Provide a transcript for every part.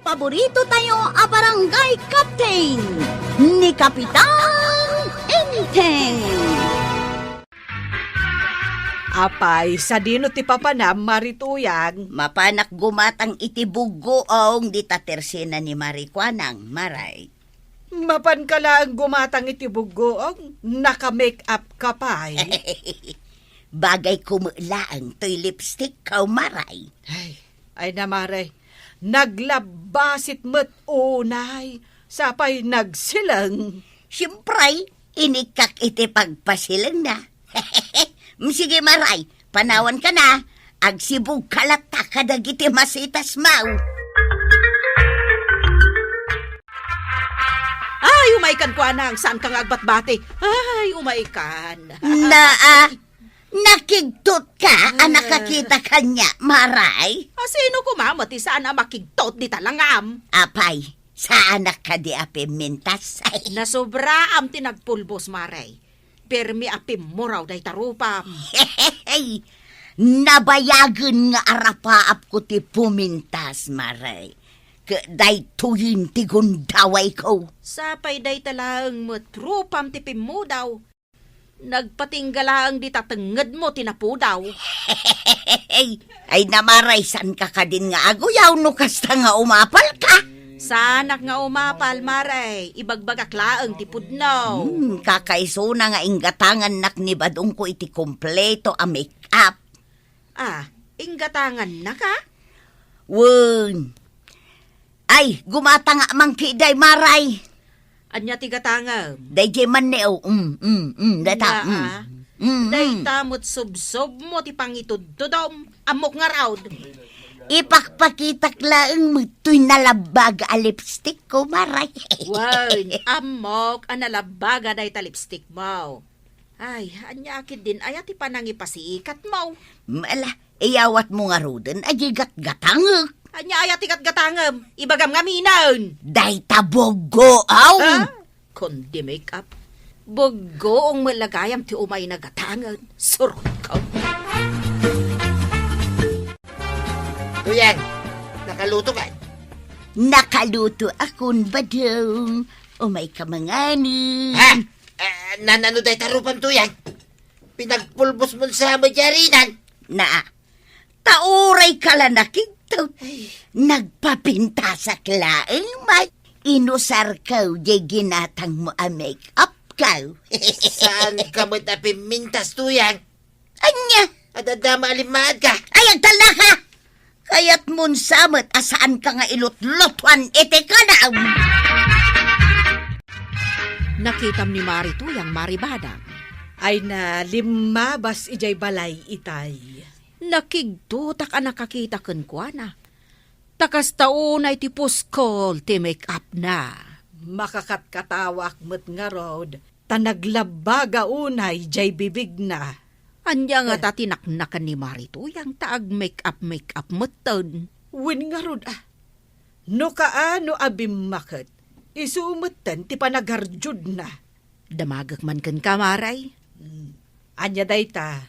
paborito tayo a barangay captain ni Kapitan Enteng. Apay, sa dino ti papanam, marituyang. Mapanak gumatang itibugoong di tatersena ni Marikwanang, maray. Mapan ka lang gumatang itibugoong, naka-make up ka pa'y. Bagay kumulaang to'y lipstick kaw, maray. Ay namaray, naglabasit mo't unay, sapay nagsilang. Siyempre, inikak iti pagpasilang na. Sige, maray, panawan ka na. Agsibog kalata kadag iti masitas mau. Ay, umaikan ko anang, saan kang agbat-bati? Ay, umaikan. Nakigtot ka, nakakita kanya, maray. Sino kumamati saan ang makigtot di talangam? Apay, saan ka di api mintas? Nasobra am tinagpulbos, maray. Permi apim mo raw day tarupa. Hey, nabayagan nga arapaap ko ti pumintas, maray. Day tuyin ti gundaway ko. Sapay day talang matrupam ti pim mo daw. Nagpatinggalaang di tatenged mo tinapu daw. Ay namaray, san ka din nga aguyaw no kasta nga umapal ka? Sanak nga umapal, maray. Ibagbagak laang ti pudnaw. Kakaiso na nga inggatangan nak ni badong ko iti kompleto a make-up. Inggatangan na ka? Wun. Ay, gumata nga mangkiday, maray. Anya ti gatanga? Day man neo. Data. Day tamot subsob mo ti pangitudtudom. Amok nga raw. Ipakpakitak laang mo'y nalabag a lipstick ko, maray. Wan, amok ang nalabaga day ta lipstick mo. Ay, anya akid din ayat ipanang ipasiikat mo. Mala, iyawat mo nga roden, ajigat-gatang. Anya ayat ikat gatangam, ibagam nga minan. Day tabogo, aw. Kundi make-up. Bogo ang malagayam ti umay na gatangan. Surot ka. Tuyang, nakaluto ka? Nakaluto akon badong. Umay ka mangani. Ha? Nanano day tarupan, Tuyang? Pinagpulbos mo sa madyarinan. Tauray ka lang nakito. Nagpapinta sa klaeng may. Inusar kaw, di ginatang mo a make-up kaw. Saan ka mo tapimintas, Tuyang? Anya? Adadama alimaad ka. Ay, agtala ka! Kaya't mun samot, asaan ka nga ilot-lotwan, ete ka na! Nakitam ni Marito yang maribadang. Ay na limabas ijay balay itay. Nakigdutak ang nakakita kan kwa na. Takas taon ay tipos kol ti make up na. Makakatkatawak met nga rod, tanaglabaga unay jay bibig na. Anya nga tatinaknakan ni Marito yang taag make up meton. Win nga rod No kaano abim maket, isumetan ti panagarjud na. Damagak man kan kamaray. Anya dayta.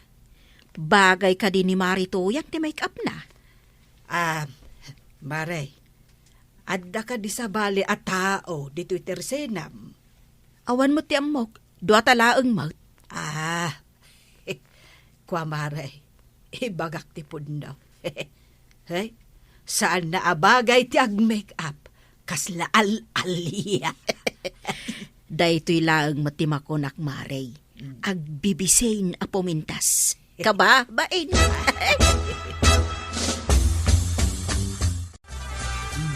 Bagay ka din ni Marito yang ti make up na. Maray, adda ka di sa bali at tao dito'y tersenam. Awan mo ti amok, doa talaang mout. Kwa maray, ibagak ti pundaw. Hey, saan na abagay ti ag-make up? Kasla al-aliya. Daytoy laang matimakonak maray. Agbibisain a pumintas. Kaba, bain.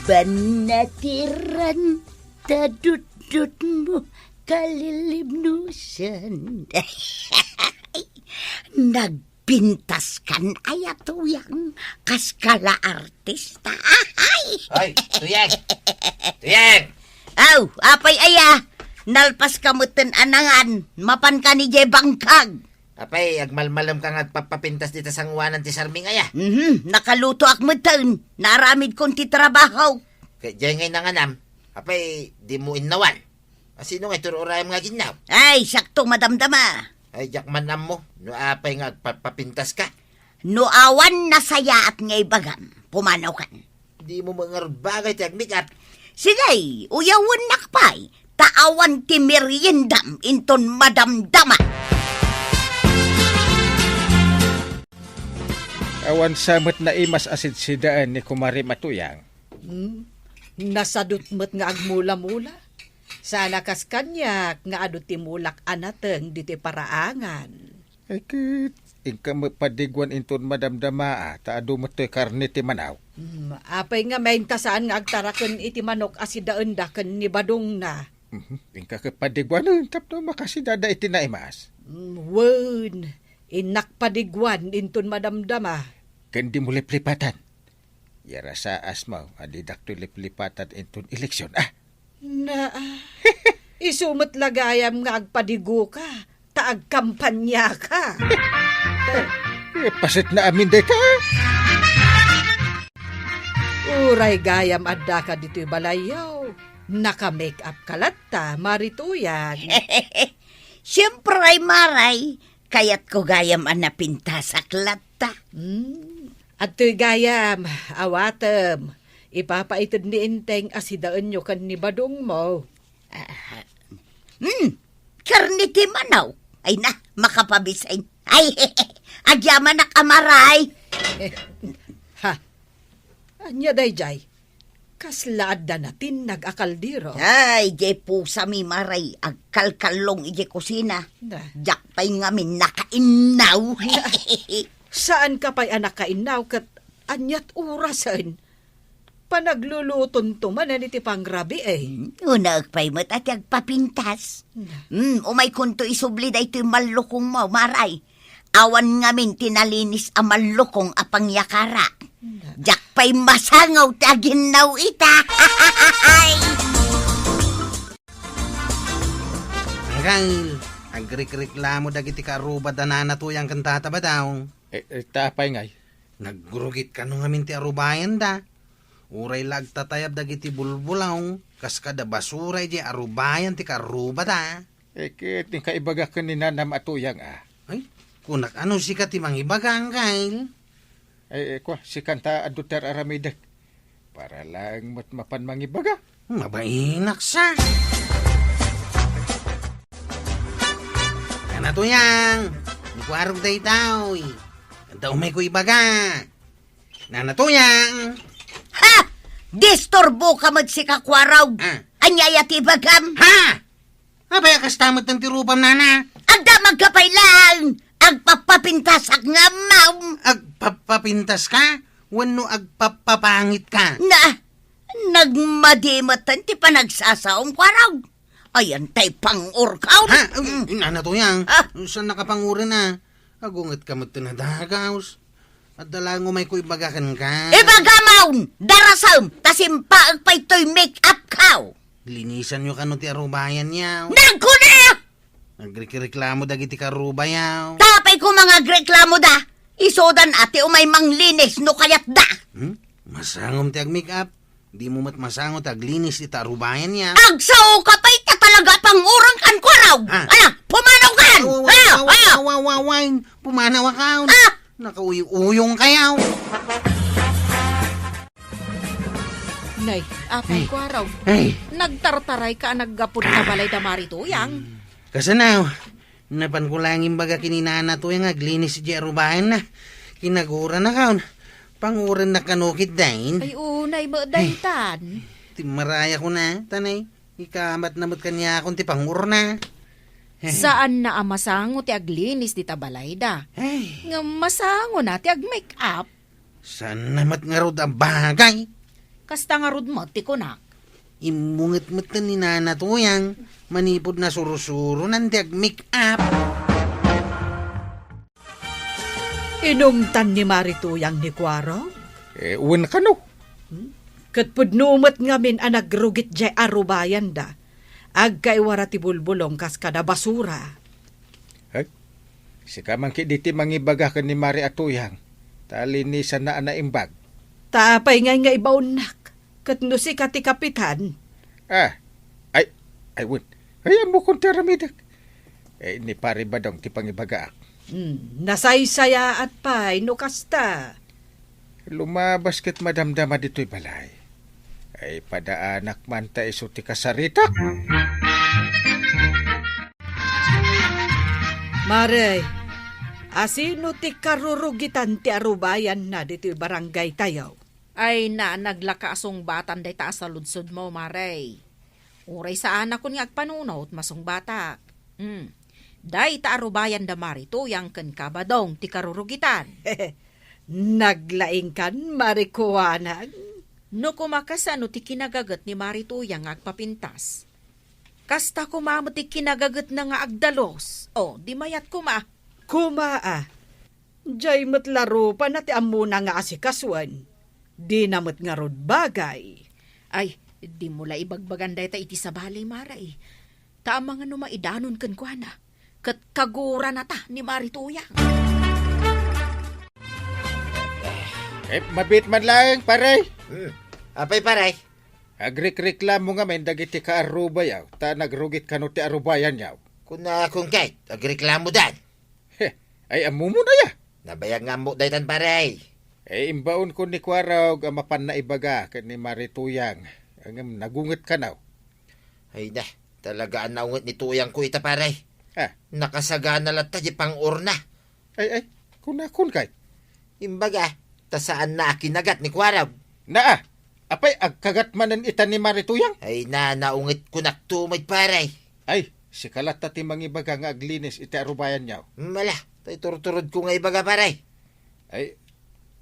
Banatiran, tadut-dut mo, kalilibnusan. Nagpintas kan ayatuyang kaskala artista. Hoy, Tuyang! Tuyang! Aw, apay aya, nalpas kamutin anangan, mapan ka ni Jay Bangkag. Apay, agmalmalam ka nga at papapintas dito sa ngwanan ti Sarming aya. Nakaluto ak mutin, naramid kong ti trabaho. Kaya dyan ngay nanganam, apay, di mo inawan. Sino nga tururayam nga ginaw? Ay, sakto madamdama. Ay, jakman nam mo, no apay nga papapintas ka. No awan na saya at ngay bagam, pumanaw kan. Di mo mga bagay ti agmik up. Sila'y uyawan nakpay, taawan ti meriendam inton madamdama. Awan samot na imas asid sidaan ni Kumari Matuyang. Nasadot mo't nga agmula-mula. Sana kas kanyak nga adu timulak anateng diti paraangan. Ay kit, ingka mapadigwan inton madamdama taado mo to'y karne ti manaw. Apay nga may tasaan nga agtaraken iti manok asidaan da ken ni badong na. Ingka kapadigwan tapno makasidada iti naimas. Wen, inakpadigwan inton madamdama. Kandi mo liplipatan. Yara sa asmaw, adidak to liplipatan inton eleksyon. Na, isumot lagayam nga agpadigo ka, taag kampanya ka. Pasit na amin day ka. Uray gayam adda ka dito'y balayaw. Naka-make up kalatta, marituyan. Siyempre ay maray, kayat ko gayam anapinta sa klata. At to'y gayam, awatem, ipapaitid ni Inteng asidaan nyo kan ni badong mo. Karni ti manaw. Ay na, makapabisay. Ay, agyaman na kamaray. Ha, anya dayjay, kaslaad da natin nag-akaldiro. Ay, jay pusa mi maray, agkalkalong ije kusina. Na, Jak pa'y ngamin nakainaw. saan ka pa'y anak kainaw kat anyat urasan? Panagluluton tuman iti pangrabi Una agpay mo't at agpapintas. Umay kunto isubli da ito'y malukong mo, maray. Awan ngamin tinalinis ang malukong apang yakara. Jak pa'y masangaw taginaw ita. Angkal, agrik-reklamo dagiti karuba danana tuyang kantata ba daw? Tapay ngay. Nagrugit ka nung amin ti arubayan da. Uray lagtatayab dagiti bulbulaw, kas kada basuray di arubayan ti karuba da. Kit, yung kaibaga ka ni Nanam Atuyang Ay, kunak ano si ka ti mangibaga, Angkal? Si kanta adutar aramidak. Para lang mapan mangibaga. Mabainak sa. Kana tuyang, ikwarog day tao. Kanta umay ko ibaga. Nanatuyang. Ha! Disturbo ka magsikakwaraw. Anyaya ti bagam. Ha! Abay, kastamot ng tirupam, nana. Agda magkapay lang. Agpapapintasak nga maum. Agpapapintas ka? Wano agpapapangit ka? Nagmadimatan ti panagsasaong kwaraw. Ayan tay pang-urkaw. Ha? Nana to yan. Ha? Saan nakapangurin na? Agungat ka mo't tinadagaws. At dalango may kuy bagakan ka. Ibagamaun! Darasam! Tasimpa agpay to'y make-up kaw. Linisan nyo ka no ti arubayan yaw. Nagkuna! Nagreklamo dagiti karubayaw. Tapay ko mga reklamo da. Isodan ate umay manglinis no kayat da. Masangom ti ag-make-up. Di mo mat masangot aglinis ti arubayan yaw. Agsaw ka pa'y ka talaga pang-urang kan kwaraw. Ha? Pumanaw kan! Wawawawawawain. Pumanaw akaw. Ah! Nakauyo-uyong kayaw. Nay, apay ko araw. Ay, Nagtartaray ka naggapod na balay da marituyang. kasanaw. Napan ko lang baga kininana to yung aglinis si Jerubayan na. Kinagura na kaon. Panguran na kanukit dahin. Ay unay mo daytan. Timaraya ko na, tanay. Ikamat namot kanya akong ti pangur na. Saan na amasango ti aglinis di tabalay da? Ay, Nga masango na ti ag-make up. saan namat nga rod ang bagay? Kasta nga rod mo ti kunak. Imungat-mat na ni Nana to yang. Manipod na surusuro ng make up. Inungtan ni Marituyang ni Kwaro? Uwan ka no. Katpudnumat ngamin ang nagrugit jay arubayan da. Agkaiwara ti bulbulong kas kada basura. Si kamang kiditi mangibaga ka ni Mari Atuyang. Talinisan na imbag. Tapay nga ibaunak. Katno si kati kapitan. Ay, wun. Kaya mo kong teramidak. Ni pari ba dong ti pangibaga? Nasaysaya at pay no kasta. Lumabas kat madamdama dito'y balay. Ay padaanak man ta iso ti kasarita. Maray, asino ti karurugitan ti arubayan na dito'y barangay tayaw? Ay na naglakaasong batan day taas sa ludsod mo, Maray. Uray sa anak ko nga agpanunot masong bata. Day taarubayan da marito yang ken kabadong ti karurugitan. Naglaing kan, marikuanag. No kumakasano ti kinagagat ni marito yang agpapintas. Kasta kumamo ti kinagagat na nga agdalos. O, di mayat kuma. Kumaa. Diyay matlaro pa na ti amuna nga asikaswan. Di namot nga rod bagay. Ay, di mula ibagbagan day ta iti sa balay, Maray. Tama nga no maidanon kan kwa na. Kat kagura na ta ni Marituya. Mabit man lang, paray. Apay paray. Agrik-reklamo nga men dagiti ka aruba yaw. Ta nagrugit kano ti arubayan yaw. Kuna kung kahit, agreklamo dan. Ay amumo na ya. Nabayag nga mo daytan paray. Imbaon ko ni Kwaraw mapan na ibaga ken ni Marituyang. Ang nagungit ka naw. Ay na, talaga ang naungot ni tuyang ko ita paray. Nakasagana lang tayo pang urna. Ay, kun kay. Imbaga, tasaan na akinagat ni Kwaraw. Naa, apay agkagat manan ita ni Marituyang. Ay na, naungit ko naktumay paray. Ay, si kalata ti mangibaga nga aglinis iti arubayan yaw. Mala, tay turturod ko nga ibaga paray. Ay,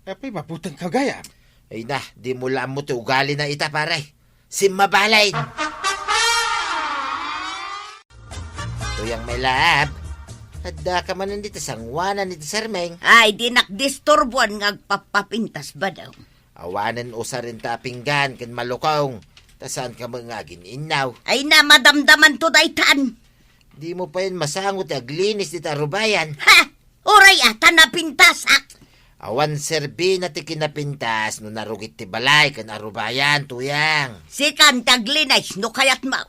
apay maputang kagaya. Ay na, di mo lang mo ti ugali na ita paray. Simmabalay. Tuyang may lab. Hadda ka man nandito sangwanan ni Sarmeng. Ay, di nakdisturbuan nga agpapapintas ba daw? Awanan usa rin ta pinggan ken malukong. Tasan ka mga ginainaw. Ay na, madamdaman to daytan. Di mo pa yun masangot aglinis di tarubayan. Ha! Uray ata na pintasak. Awan serbi na ti kinapintas no narugit ti balay ken arubayan tuyang. Sikan taglinay, no kayat mo.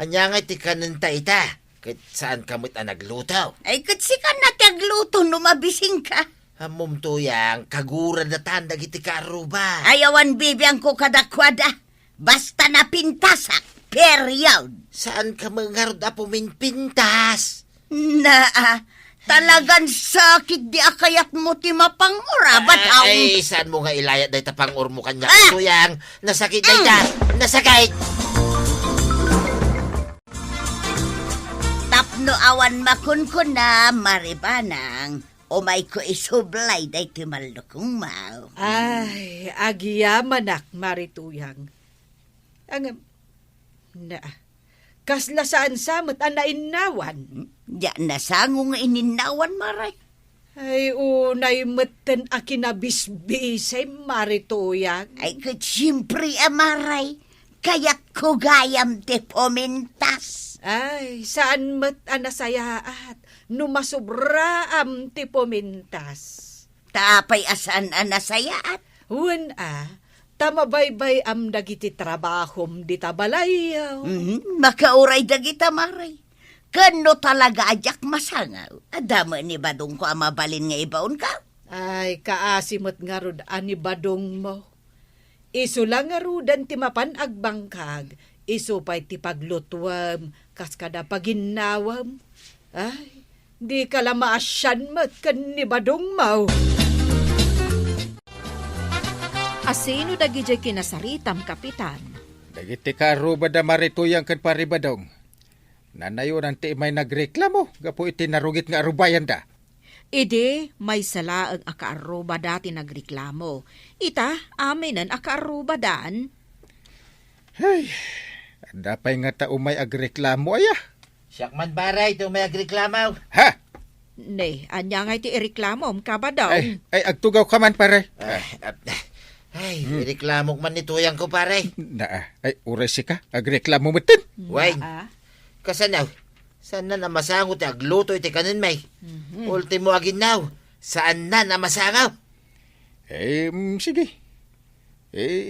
Anya nga ti kanenta ita. Kahit saan kamot ang naglutaw. Ay, katsikan na tagluto, no mabising ka. Hamom tuyang kagura na tandag iti karuba. Ayawan bibiyang ko kadakwada. Basta na pintasak, period. Saan ka mangarod a puminpintas? Talagang sakit di akayat mo ti mapangura. Ba't Ay, saan mo nga ilayat dahi tapang urmo kanya tuyang? Nasakit dahi ta. Nasakit. Tapno awan makunkun na maribanang. Umay ko isublay dahi ti malukong mau. Ay, agiyamanak, Marituyang. Ang, kasla saan samot ang nainawan? Diyan na sangong ininawan, Maray. Ay, unay meten a kinabisbisay, Marituyang. Ay, kat siyempre, Maray. Kaya't ko gayam ti pumintas. Ay, saan met anasayaat? Numasubraam ti pumintas. Tapay asan anasayaat. Wen tamabaybay am dagiti trabahom di tabalayaw. Makauray dagita, Maray. Kano talaga ajak masangaw. Adama ni badong ko amabalin nga ibaon ka. Ay, kaasimot nga rod ani badong mo. Isu lang nga rudan ti mapan agbangkag. Isu pa'y ti paglutwam, kas kada paginawam. Ay, di ka lamaasyan mat kan ni badong mo. Asino dagijay kinasaritam, Kapitan? Dagiti ka aruba da Marituyang ken paribadong. Nanayon ang ti may nagreklamo. Gapo iti narugit nga arubayan da. Ide, may salaang akaaruba dati nagreklamo. Ita, aminan akaaruba daan. Hey, dapay nga ta umay agreklamo aya. Siyak man baray ito may agreklamaw. Ha? Ne, anya nga iti ireklamom kabadaw. Ay agtugaw ka man pare. Ay, ireklamok man ni tuyang ko paray. Ay uray si ka. Agreklamo mo tin. Wait. Kasanaw, saan na namasangot agluto iti kanin may? Ultimo aginaw, saan na namasangaw? Sige.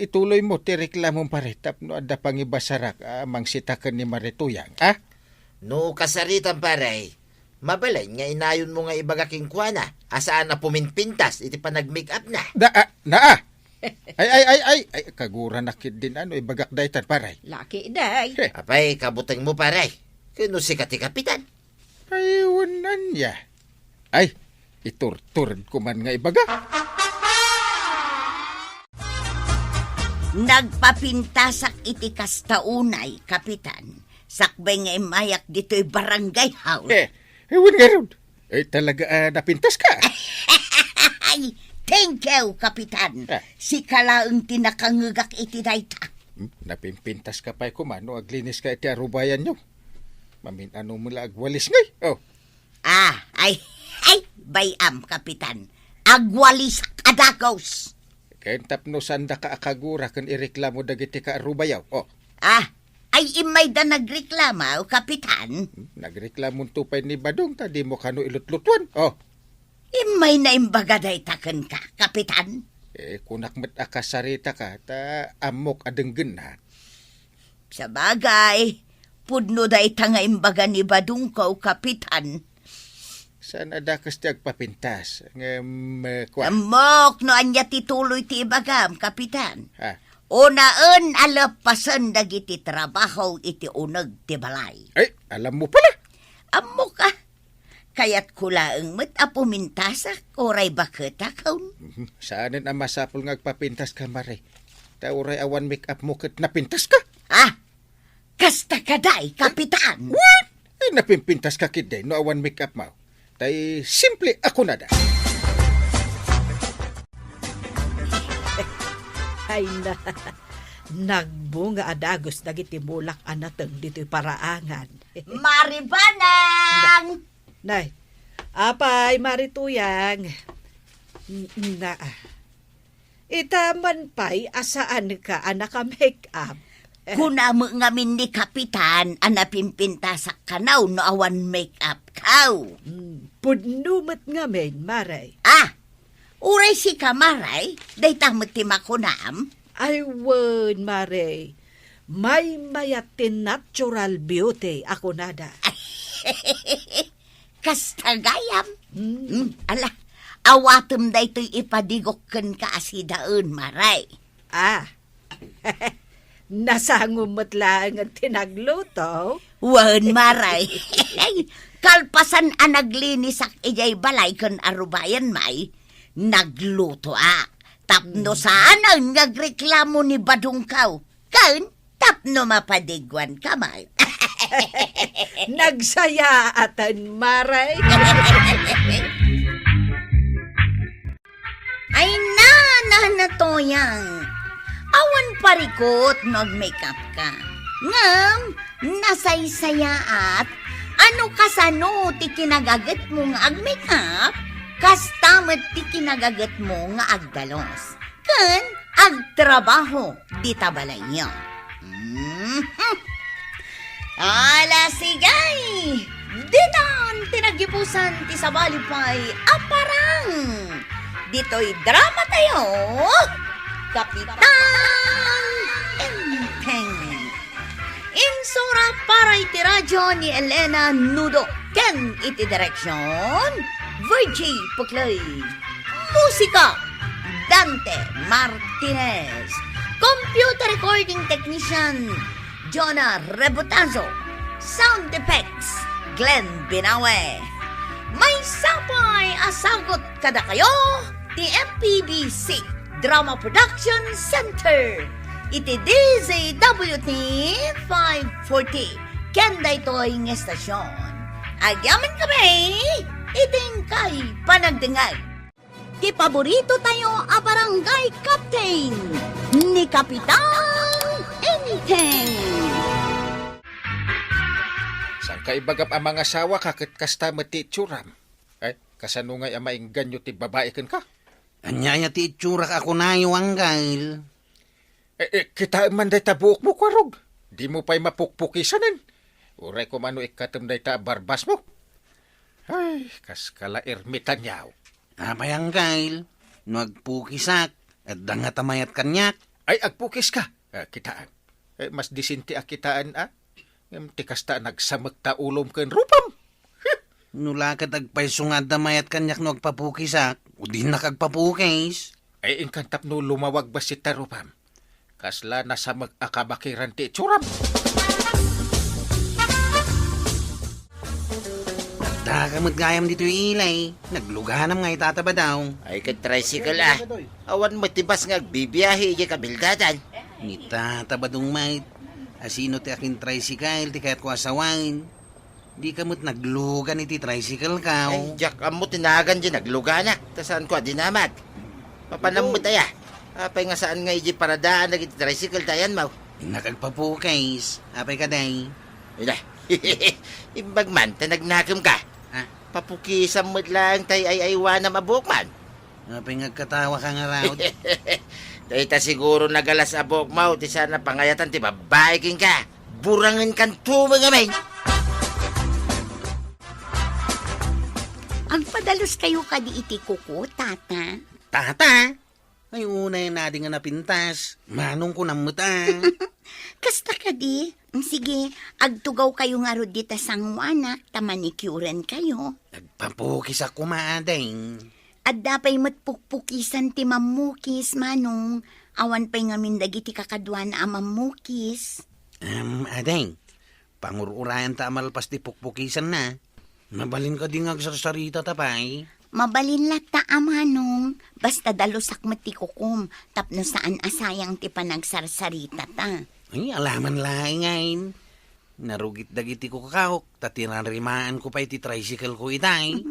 Ituloy mo ti reklamong pare. Tapno ada pangibasarak mangsitakan ni Marituyang. No kasaritan paray, Mabalay nga inayon mo nga ibagaking kuana. Asaan na puminpintas, iti pa nag-make up na. Naa. Ay, kagura nakit din ibagak daytan paray. Laki day. Apay, kabutang mo paray. Kano si kati kapitan? Ay, wanan ya. Ay, iturturad ko man nga ibaga. Nagpapintasak iti kastaunay, kapitan. Sakbay nga imayak dito'y barangay house. Ewan nga ron. Talaga napintas ka. Ay, thank you, kapitan. Si kalaang tinakangagak iti dayta. Napimpintas ka pa'y kumano, aglinis ka iti arubayan nyo. Mamin ano mula agwalis ngay. Oh. Ay, bayam, kapitan. Agwalis kadagos. Kaya tapno sanda ka akagura kan ireklamo dagiti ka arubayaw. Oh. Ay imay da nagreklama, kapitan. Nagreklamo tupay ni Badong, tadi mo kano ilutlutuan. Oh. Imay na imbaga daytaken ka, kapitan. Kunak met akasarita ka, ta amok adenggen na. Sa bagay, pudno dayta nga imbaga ni Badong ko, kapitan. Saan adakas ti agpapintas? Amok no anya tituloy ti ibagam, kapitan. Unaan alapasan dagiti trabaho iti uneg ti balay. Ay, alam mo pala. Amok Kayat kulaang met apumintasak oray baketa kaun. Saanin ang masapol nga agpapintas ka, Mare? Ta oray awan make up mo kat napintas ka? Kasta kaday, kapitan. What? Napimpintas ka kid day, no awan make up mo. Tay simple ako na da. Ay na, nagbunga adagos dagiti bulak anateng dito'y paraangan. Maribanang! Nay, apay marituyang. Itaman pa'y asaan ka anaka make up. Kunamo ngamin ni kapitan anapimpintasak kanaw no awan make up kaw. Pudnumet ngamin, Maray. Uray si kamaray, daytang matimakunam. Ay, wen, Maray. May mayatin natural beauty ako nada. Kastagayam. Ala, awatem daytoy ipadigokken ka asidaen, maray. Nasangumot lang ang tinagluto. Wen, maray. Kalpasan naglinis ak ijay balay ken arubayan may, nagluto Tapno saan ang nagreklamo ni Badong kaw. Kan, tapno mapadigwan kamay. Nagsaya atan, Maray. Ay na toyang. Awan parikot nag-makeup ka. Ngam, nasaysaya at ano kasano ti kinagagat mo nga ag-makeup? Kastamat ti kinagagat mo nga agdalos. Kan, agtrabaho di tabalay niyo. Ala sigay! Ditan tinagipusan ti sabalipay aparang! Dito'y drama tayo! Kapitan Enteng! Insura para iti radyo ni Elena Nudo. Ken iti direksyon Virgie Puklay. Musika Dante Martinez. Computer recording technician Jonah Rebotanzo. Sound effects Glenn Binawe. May sapay asagot kada kayo ti MPBC Drama Production Center. Iti DZWT 540. Kenda ito'y ng estasyon. Agyaman kami, iting kay panagdingay. Ti paborito tayo a barangay captain ni Kapitan Enteng. Saan ka ibagap ang mga asawa kakit kasta mati tsuram? Ay, kasanungay ang maingganyo ti babae ken ka? Anyaya ti itsura ka ako na yung anggal. Kita man day tabuok mo, kwarog. Di mo pa'y mapukpukisanin. Uray ko mano ikatam day ta barbas mo. Ay, kaskala ermitan yaw. Apay anggal, no agpukisak, at dangatamayat kanyak. Ay, agpukis ka. Kitaan. Mas disinti a kitaan, Ti kasta nagsamag ta ulom ken rupam. Nulakad agpaysungad na mayat kanyak no agpapukisak, o di nakagpapukis. Ay inkantap no lumawag ba si Tarupam? Kasla na sa mag-akabakiran ti Churam. Nagdakamot gayam dito yung ilay. Nagluganam nga itataba daw. Ay ka tricycle ah. Awan mo tibas nga agbibiyahe iya kabildadan. Itataba dong mait. Asino ti akin tricycle, ti kaya't ko asawain. Di kamot naglugan iti tricycle ka. Ay, Jack, amo tinagan dyan, nagluganak. Tasaan ko, dinamag. Papanam mo taya. Apay nga saan nga iji paradaan nag tricycle tayan mo. Nakagpapukis. Apay ka day. Ina, imbag man, tanagnakam ka. Ha? Papukisan mo lang tay ay aywa na mabuk man. Apay ngagkatawa ka nga raw. Dahita siguro nagalas abok mo, ti sana pangayatan ti babae king ka. Burangan kan tumang amay. Ang padalos kayo kadi iti kuko, tata. Tata! Ay una yung nating nga napintas. Manong ko namuta. Kasta kadi. Sige, agtugaw kayo nga rod dita sangwanak, tamanikuren kayo. Nagpapukis ako maading. At dapay matpukpukisan ti mamukis, manong. Awan pa'y nga mindagiti kakadwa na amamukis. Ading. Pangururayan ta amalpas ti pukpukisan na. Mabalin ka din agsarsarita tapay. Mabalin lata amanong. Basta dalusak matikukum, tapno saan asayang ti panagsarsarita ta. Ay, alaman laing ngayon. Narugit dagiti ko kakahok, tatirarimaan ko pa iti tricycle ko itay.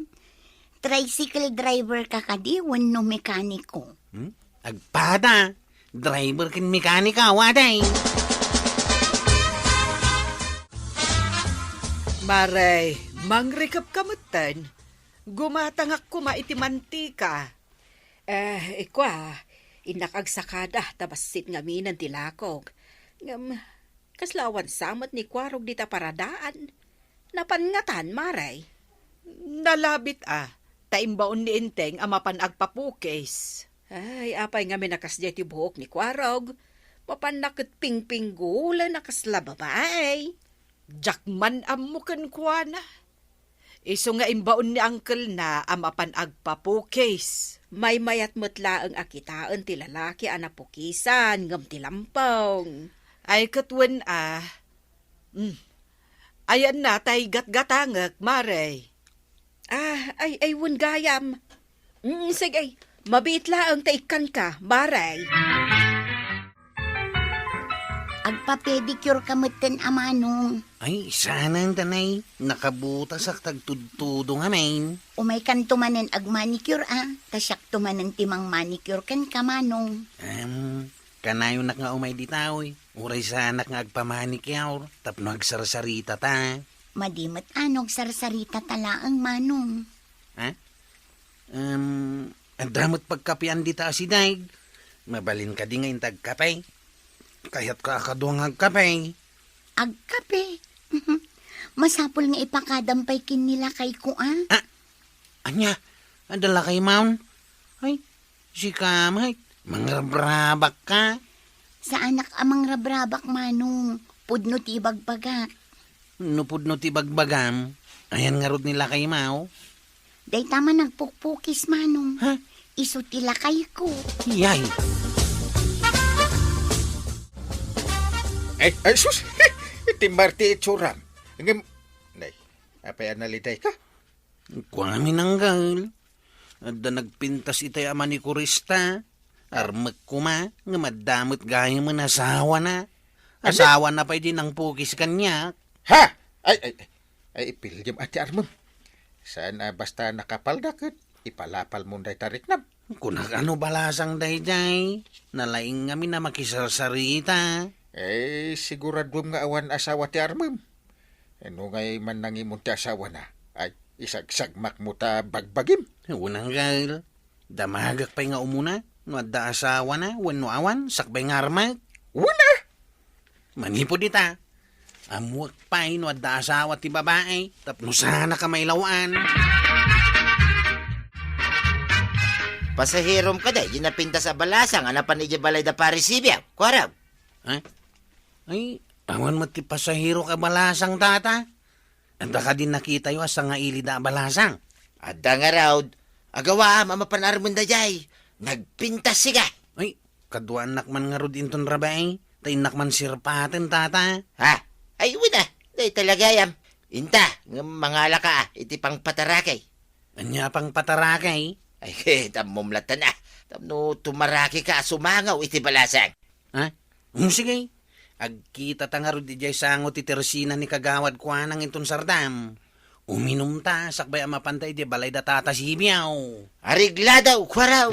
Tricycle driver ka kadi, wano mekaniko. Agpada, driver kin mekanika, waday. Maray, mangrikap kamutan. Gumatangak kuma iti mantika. Ikwa, inakagsakada tabasit nga minan tilakog. Kaslawan samot ni Kwarog dita paradaan. Napangatan, Maray. Nalabit taimbaon ni Inteng amapan agpapukis. Ay, apay nga minakasya ti buhok ni Kwarog. Mapanakit pingpinggula nakasla babae. Jakman amukan kwa na. Iso nga imbaon ni Uncle na amapan agpapukis. May mayat mutla ang akitaan ti lalaki anapukisan ngam ti lampong. Ay katwen Ayan na tay gatgatangak, Maray. Ay, wun gayam. Sige, mabitla ang taikan ka, Maray. Agpa-pedicure kamutan amanong. Ay, sanang tanay. Nakabutas ak tagtudtudo nga main. Umay kan tumanen ag manicure tasyak tumanen timang manicure kan kamanong. Kanayo nak nga umay ditaw. Uray sanak nga agpamanicure. Tapno agsarsarita ta. Madimat anog sarsarita talaang manong. Ha? Ang damot pagkapian dita si Daig. Mabalin ka di ngayon tagkapay. Kaya't ka akaduang agkapay. Agkape. Masapol nga ipakadampay kin nila kay kuan. Anya, adala kay maun. Ay, si kamay. Mangrabrabak ka. Sa anak amang rabrabak manong. Pudno ti bagbagak. Nupod no ti bagbagam. Ayan nga rod nila kay Mao. Day tama nagpukpukis manong. Ha? Iso tila kay ko. Yay. Ay, sus! Iti Marti Churam. Nay, apay analiday ka? Kwami nanggal. Adda nagpintas itay ama ni Kurista. Armak kuma, nga madamot gaya mo na asawa na. Asawa na pa din ang pukis kanya. Ha? Ay, ipilyam ati Armon. Saan basta nakapaldakat, ipalapal mo day tariknam. Kunak ano balasang dayday. Nalaing kami na makisarsarita. Sigurado nga awan asawa ti Armon. Ano ngay man nangimon ti asawa na, ay isagsagmak mo ta bagbagim. Unang gal, damagak pa nga umuna. No adda asawa na, wano awan, sakbay nga armat. Wala! Manipo dita. Amuak pa no adda asawa ti babae. Tapno sana ka may lawan. Pasahirom ka day, ginapinta sa balasang, anapan ija balay da parisibya. Kwarab. Ha? Ay, awan mo ti pasahiro ka balasang tata. Anda ka din nakita yo asa nga ilida balasang. Adda nga raw, agawa, mamapanar mo da jay. Nagpintas siga. Ay, kadwa anak man nga rod inton rabay. Tainak man sirpaten tata. Ha? Ay, wala. Day talaga yam. Inta, nga mangala ka, iti pang patarakay. Anya pang patarakay. Ay, tamumlatan na. Tamno tumaraki ka, sumangaw, iti balasang. Ha? Sige. Agkita ta nga rod di jay sango ti Teresina ni kagawad ko anang inton sardam. Uminom ta, sakbay ang mapantay di balay da tata sibiyaw. Arigla daw, kwaraw.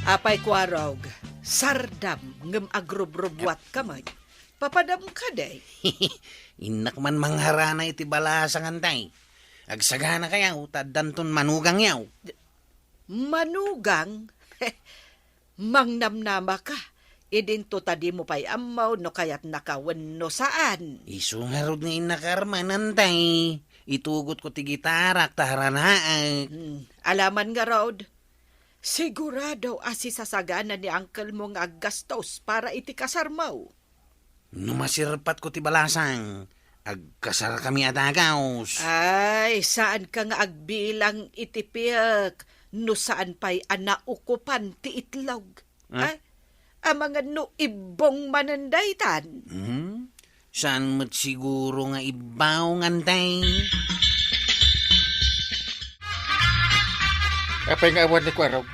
Apay kwarog, sardam ngem agrub-rubwat kamay. Papadam ka day. Inak man mangharana iti balasang antay. Agsagana kaya utaddanton manugang yaw. Manugang? Mangnamnama ka. Idinto tadi mo pa'y amaw no kaya't nakawan no saan. Isu nga rod ni inakarman antay. Itugot ko ti gitarak taharanaan. Alaman nga Rod, sigurado asi sasagana ni uncle mo nga aggastos para iti kasar mo. Numasirpat ko ti balasang. Agkasar kami atagaws. Ay, saan ka nga agbilang itipiyak? No saan pa'y anaukupan ti itlog? Ah? Ay, ang mga no ibong manandaytan. Saan mo't siguro nga ibaw ngantay? Apay nga awan ni Kwarog.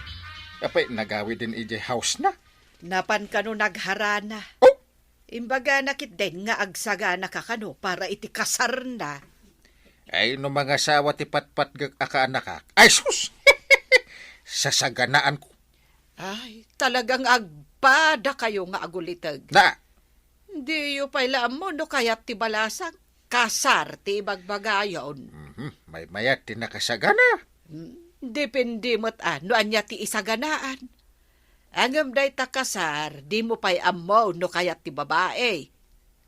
Apay nagawi din ije house na. Napan ka no nagharana. Oh! Imbaga nakit din nga agsagana ka kano para iti kasar na. Ay, no mga sawa ti patpat akaanak ka. Ay, sus! Sasaganaan ko. Ay, talagang agpada kayo nga agulitag. Na, Di yu pala mo no kayat ti balasang kasar ti bagbagayon. may mayat ti nakasagana. Depende mo't ano anya ti isaganaan. Angam day ta kasar, di mo pa'y amaw no kayat ti babae.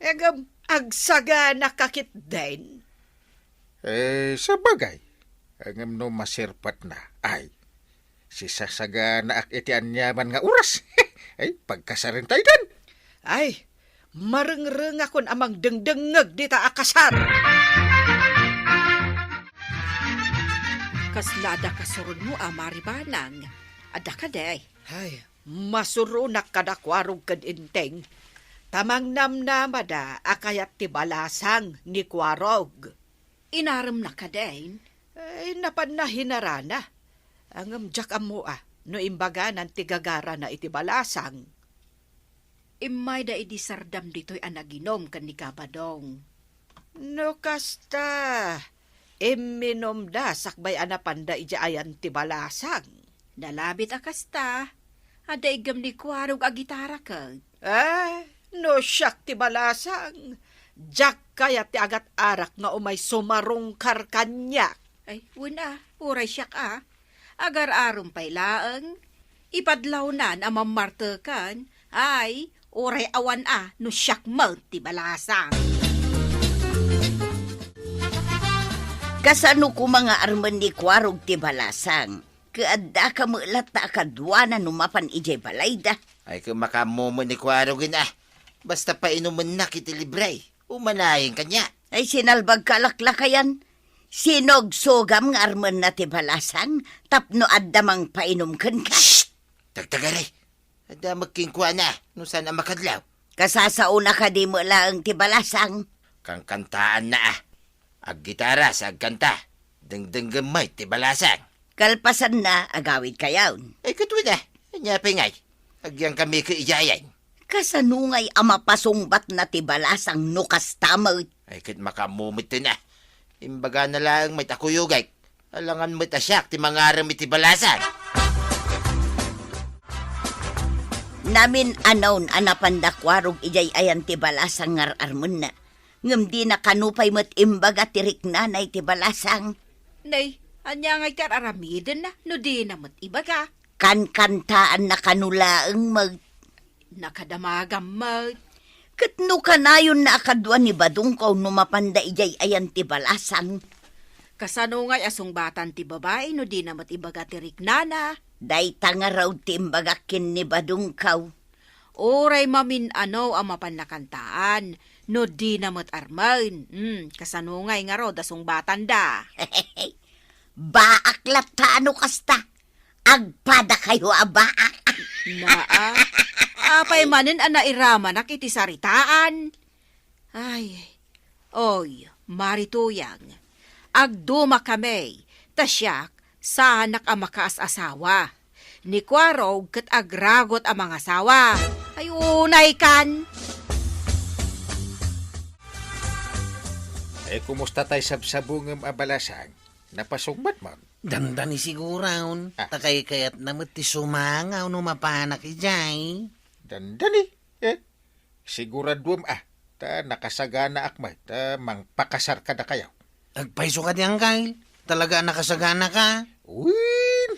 Angam agsagana kakit din. Sa bagay, ang no masirpat na, ay, si sasagana ak iti anyaman nga oras. Ay, pagkasarin tayo dan. Ay, marengreng akon amang dengdengeg di ta akasar. Kaslada kasurun mo, Maribanang. Ada ka day. Ay, masurunak kadakwarog kad inteng. Tamang namnamada akayat ti balasang ni kwarog. Inaram na ka day. Ay, napan na hinarana. Ang amjak amo no imbaga ng tigagara na iti balasang. Imay da idi sardam dito'y anaginom kan ni Kabadong. No kasta, iminom da sakbay anapanda ija ayan ti balasang. Nalabit akasta. Ada igam ni Kwarog agitara ka. No siyak ti balasang. Jak kaya ti agat arak nga umay sumarong karkanya. Ay, wala. Uray siyak Agar arum pay laeng. Ipadlaw nan amang martekan. Ay, uray awan no siyak mo ti balasang. Kasano ko mga arman ni Kwarog ti balasang. Kaadda ka mulat ta akadwana numapan ijay balayda. Ay, kung makamumo ni Kwarogin basta pa inuman na kiti libre. Umanayin kanya. Ay sinalbag kalaklakayan. Sinog-sogam nga arman na ti balasang. Tapno addamang painumkan ka. Tagtagari. Ada magkingkwa na, no saan ang makadlaw. Kasasauna ka di mo lang ti balasang. Kang kantaan na Ag gitara sa agkanta. Dengdeng gamay ti balasang. Kalpasan na agawid kayawn. Ay, katwa na. Anya pingay. Agyang kami kaijayan. Kasanungay amapasungbat na ti balasang nukas tamot. Ay, kat makamumit na. Imbaga na lang may takuyugay. Alangan mo't asyak ti mangaram iti balasang. Namin anon anapandakwarog ijay ayan ti balasang ngar-armun na. Ngam di na kanupay mo't imbaga tirik nanay ti balasang. Nay, anya ngay kararamiden na. No di namat ibaga. Kankantaan na kanulaang mag... Nakadamagam mo. Katno kanayon na akadwa ni Badungkaw numapanda ijay ayan ti balasang. Kasano ngay asong batan ti babae no di namat ibaga tirik nana. Day tanga raw ti imbagakin ni Badungkaw. Oray mamin ang mapanlakantaan. No di namot arman. Kasanungay nga ro, dasong batan da. Baak latano kasta. Agpada kayo baak. Naa, apay manin ang nairaman na kiti saritaan. Ay, oy, marituyang. Agduma kami, tasyak, sanak ang makaas-asawa. Ni Kwarog kat agragot ang mga asawa. Ay, unay kan. Kumusta tayo sabsabungam abalasang? Napasugbat mo? Dandani siguraon. Ah. Takay kayat namit ti sumangaw no mapanak ijay. Dandani. Siguraduam ta nakasagana akmay, ta mangpakasar ka na kayaw. Agpaiso ka diyang Kyle. Talaga nakasagana ka. Win!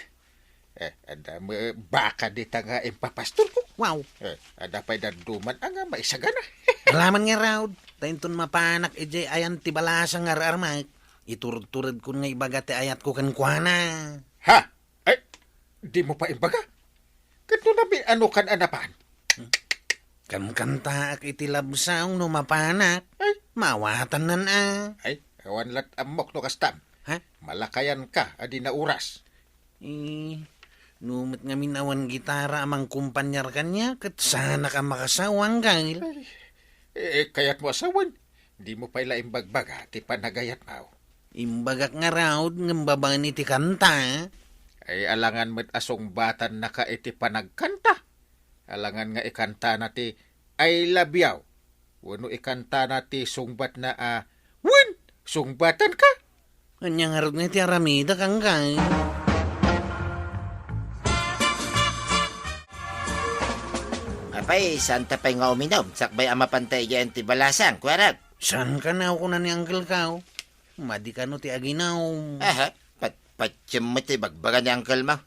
Ada baka di nga impapastor ko. Wow. Ada pa'y daduman nga maisagana. Alaman nga raw. Tainton mapanak ijay ayan ti balasang nga armak. Iturod-turod ko nga ibaga ti ayat ko kankwana. Ha? Ay, di mo pa imbaga? Kanto na may ano kan anapan? Kanta ak iti labsang no mapanak. Ay, Mawatan nan ay, awan lat amok no kastam. Ha? Malakayan ka, adi na oras. Numit nga minawan gitara amang kumpanyar kanya kat sana ka makasawang Kyle. Kayat mo asawan. Di mo pa ila imbagbaga, ti panagayat mo. Imbagak nga raw ng babang iti kanta. Ay alangan met asong batan na ka iti panagkanta. Alangan nga ikanta na ti I love you. Wano ikanta na ti sungbat na win! Sungbatan ka? Kanya nga raw nga iti aramida kang Kyle. Apay, santa pa'y nga uminom. Sakbay ang mapantay dyan ti balasang, Kwarag. Saan ka na ako na ni Uncle Kao? Madi ka no ti aginaw. Aha, patsyam mo ti bagbaga ni Uncle mo.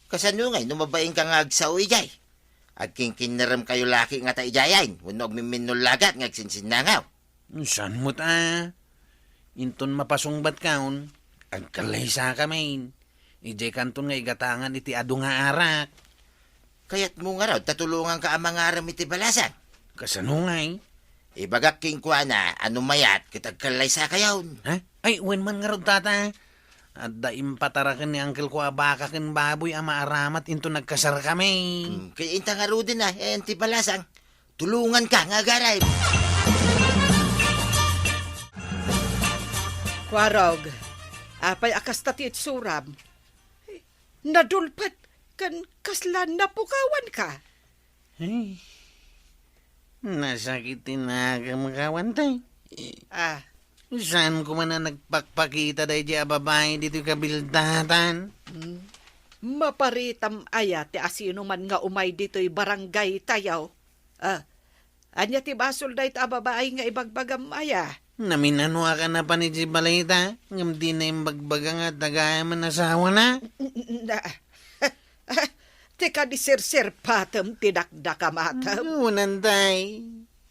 Kasanungay, numabaing ka nga agsaw ijay. Agking kinaram kayo laki nga ta ijayain. Unog miminulagat nga agsinsinangaw. Saan mo ta? Inton mapasungbat kaon. Agkalay sa kamain. Ijay kanton nga igatangan iti adu nga arak. Kaya't mo nga raw, tatulungan ka ang mga aram iti balasan. Kasanungay. Ibagak king kwa na, ano mayat, kitagkalay sa kayaw. Ha? Ay, wen man nga raw tata. At da impatarakan ni Uncle ko abakakin baboy ama aramat into nagkasar kami. Kaya inta nga ro din na, ti balasang. Tulungan ka nga garay. Kwarog, apay akas tati it suram. Nadulpat, kan kaslan na pukawan ka. Ay, nasakitin na kamakawan tay. Saan ko man na nagpakpakita dahi di babae dito kabildatan? Maparitam aya ti asino man nga umay dito'y barangay tayaw. Anya ti basol dahi ta babae nga ibagbagam aya. Naminano ka na pa ni Jibalita? Ngam di na yung bagbaga nga tagaya man asawa na? Tika di sir patem tidakdakamatam. Unantay.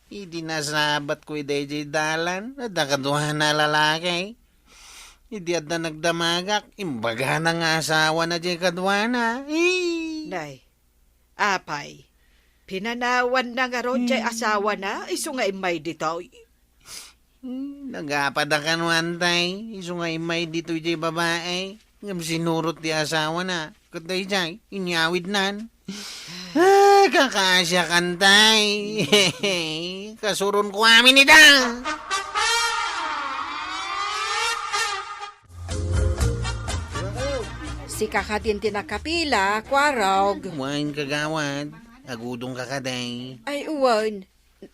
Hindi nasabat ko DJ dalan. Nakaduhan na lalaki. Hindi at na nagdamagak. Imbaga na nga asawa na di kadwana. Nay, apay, pinanawan na nga ron jay asawa na, iso nga imay dito. Nagapadakan wantay. Iso nga imay dito di babae. Ngam sinurot di asawa na. Katay jay, inyawid nan. Kakasya kantay. Kasurun ko amin ita. Si kakatin tinakapila, Kwarog. Wain kagawad. Agudong kakaday. Ay, uwan.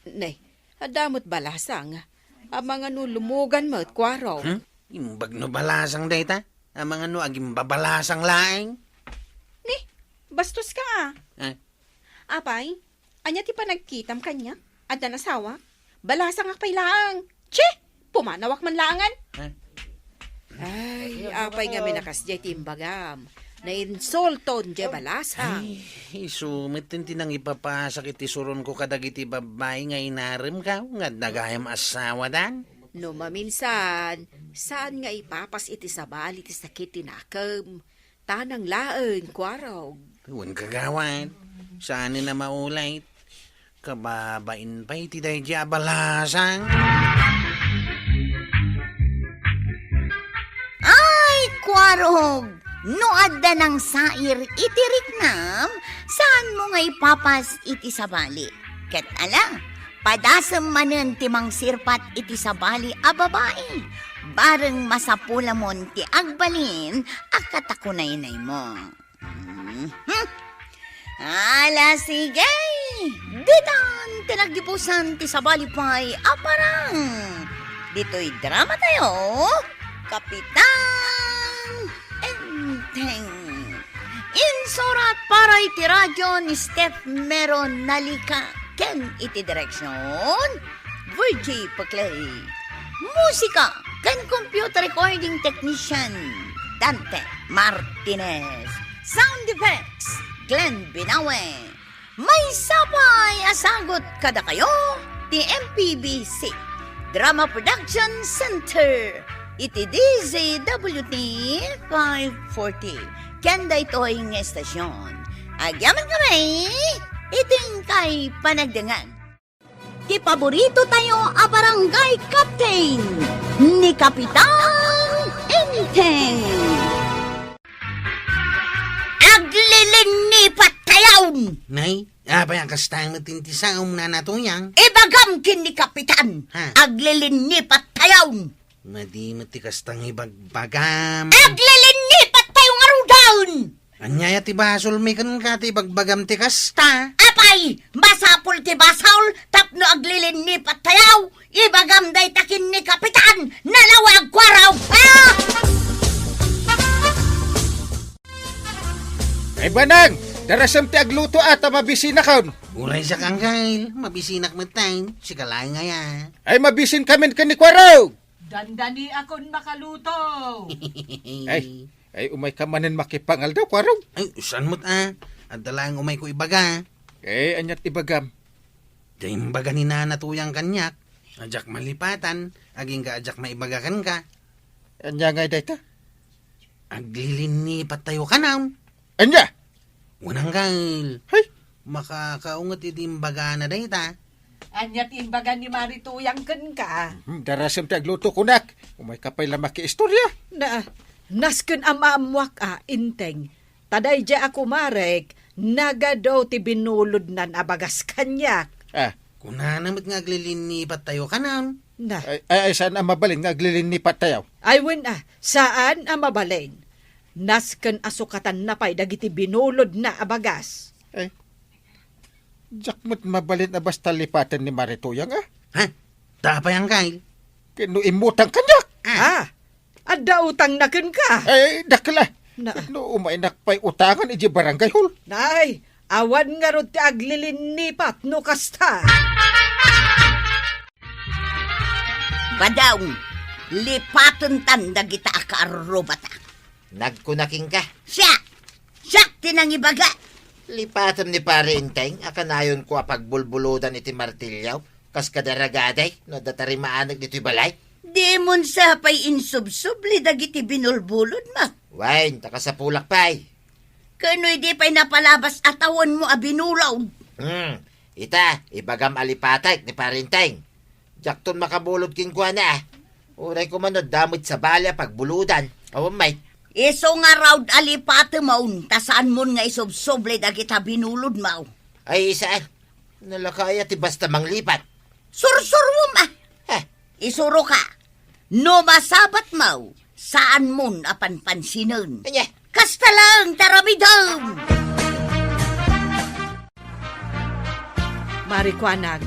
Nay, adamot balasang. Ang mga nulumugan mo, Kwarog. Imbag no balasang dayta. Ang mga no aging babalasang laeng. Ni, bastos ka Apay, anya ti pa nagkitam kanya? Adda nasawa? Balasang akpay laang. Che, pumanawak man laangan. Ay, apay nga minakasjay timbagam. Na-insulton jay balasang. Ay, sumit din tinang ipapasak iti suron ko kadagiti babay nga inarim ka. Nga nagayam asawa dan. No maminsan, saan nga ipapas iti sabal iti sakit tinakam? Tanang laeng, Kwarog. Huwag kagawad. Saan na maulay. Kababain pa iti day di abalasang. Ay, kwarog! No adda ng sair iti riknam, saan mo nga ipapas iti sabali? Ket ala, padasem manen timang sirpat iti sabali a babae. Bareng masapulamon ti agbalin, akatakunaynay mo. Ala, sige! Ditan, tinagdipusan ti sabali pa'y aparang. Dito'y drama tayo, Kapitan Enteng. Insurat para iti radyo ni Steph Meron Nalika. Ken iti direksyon, Virgie Paclay. Musika, ken computer recording technician, Dante Martinez. Sound effects, Glenn Binawe. May sapay asagot kada kayo, ti MPBC Drama Production Center. Iti DZWT 540. Kenda ito'y ng estasyon. Agyaman kami, iting kay panagdangan. Ti paborito tayo a barangay captain ni Kapitan Enteng. Aglilinipat tayaw! Nay, abay ang kastang matintisaom na natuyang. Ibagam kin ni Kapitan. Ha? Aglilinipat tayaw! Madi mati kastang ibagbagam. Aglilinipat tayo nga rudawn! Anyaya ti basol may kan ka ti bagbagam ti kasta. Apay, masapul ti basaul, tapno aglilinipat tayaw! Ibagam day takin ni Kapitan, nalawag kwaraw! Ah! Ay banang, darasam ti agluto ata mabisin na kaon. Uray sa kanggail, mabisinak matain, si kalay nga ya. Ay mabisin kami ni Kwaraw. Dandani akon makaluto. Ay umay ka manen makipangal daw, Kwaraw. Ay, saan mo't At dalang umay ko ibaga. Anyat ibagam. Dahil baga ni natuyang kanyak. Ajak malipatan, aging ka ajak maibagakan ka. Anya nga dayta? Aglilinipat tayo ka na. Anya? Unang gail. Hay, Makakaungot itim baga na dayta. Anya timbagan ni Marituyang ken ka. darasam ti agluto kunak. Umay kapay lang maki-istorya. Na, nasken amamwak inteng. Taday ja ako marek, naga daw ti binulod nan abagas kanyak. Kuna namit nga aglilinipat tayo ka na. Na, Ay saan ang mabalin nga aglilinipat tayaw? ay wen saan ang mabalin? Nasken asukatan na pay dagiti binulod na abagas. Jakmat mabalin na basta lipatan ni Marituyang Ha? Tapay ang gail. Kino imutang kanyak. Adda utang na ken ka. Ay, dakla. Na, No umay nakpay utangan iji barangay hall. nay, awan nga rod ti aglilinipat no kasta. Badaw, lipatan tanda kita akaarobata. Nagkunaking ka. Siya tinang ibaga. Lipatan ni pare Inteng, akanayon ko apagbulbuludan iti martilyaw, kas kadaragaday, no datari maanak dito'y balay. Demon sa pay insubsubli dagiti binulbulod ma. Wain, taka sa pulak pay. Kano'y di pa'y napalabas atawan mo a binulaw. Ita, ibagam alipatay ni pare Inteng. Jakton makabulod king kwa na Uray ko manod damot sa balya pagbuludan. May. Iso nga raud alipate maun, tasaan mo nga isubsuble dagita binulod mau. Ay isa, nalakaya ti basta manglipat. Sursur mo ma. Heh, Isuro ka. No masabat mau, saan mon apan pansinon. anya, Kasta lang taramidam. Marikwanag,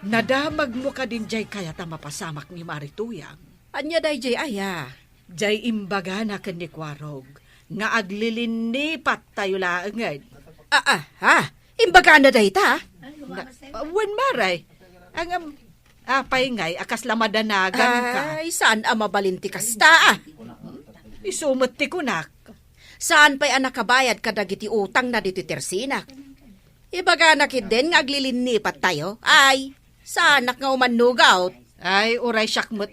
nadamag mo ka din jay kaya ta mapasamak ni Marituyang. Anya day jay aya. Jay imbaga na ken ni Kwarog, nga aglilinipat tayo laangad. Imbaga na day ta. Wen maray, ang apay ngay, akas lamadanagan ka. Ay, saan ang mabalinti kasta Isumot ti kunak. Saan pa'y anak kabayad kadagiti utang na dito tersinak? Ibaga nakit din nga aglilinipat tayo. Ay, saan nga umanugaw? Ay, uray syakmot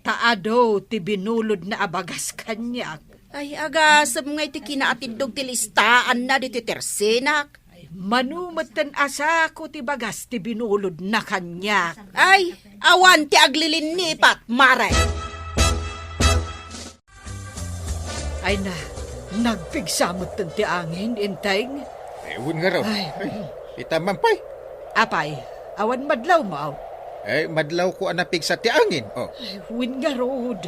taado ti binulod na abagas kanyak. Ay, agasam nga iti kinaatindog ti listaan na dito tersinak. manumatan asa ko ti bagas ti binulod na kanya. Ay, awan ti aglilinipat, Maray. Ay na, nagpigsamot tan ti angin, inteng. Ewan nga raw. Ay. Itaman pa'y. Apay, awan madlaw mo. Madlaw ko anapig sa ti angin. Oh. Ay, win nga rod.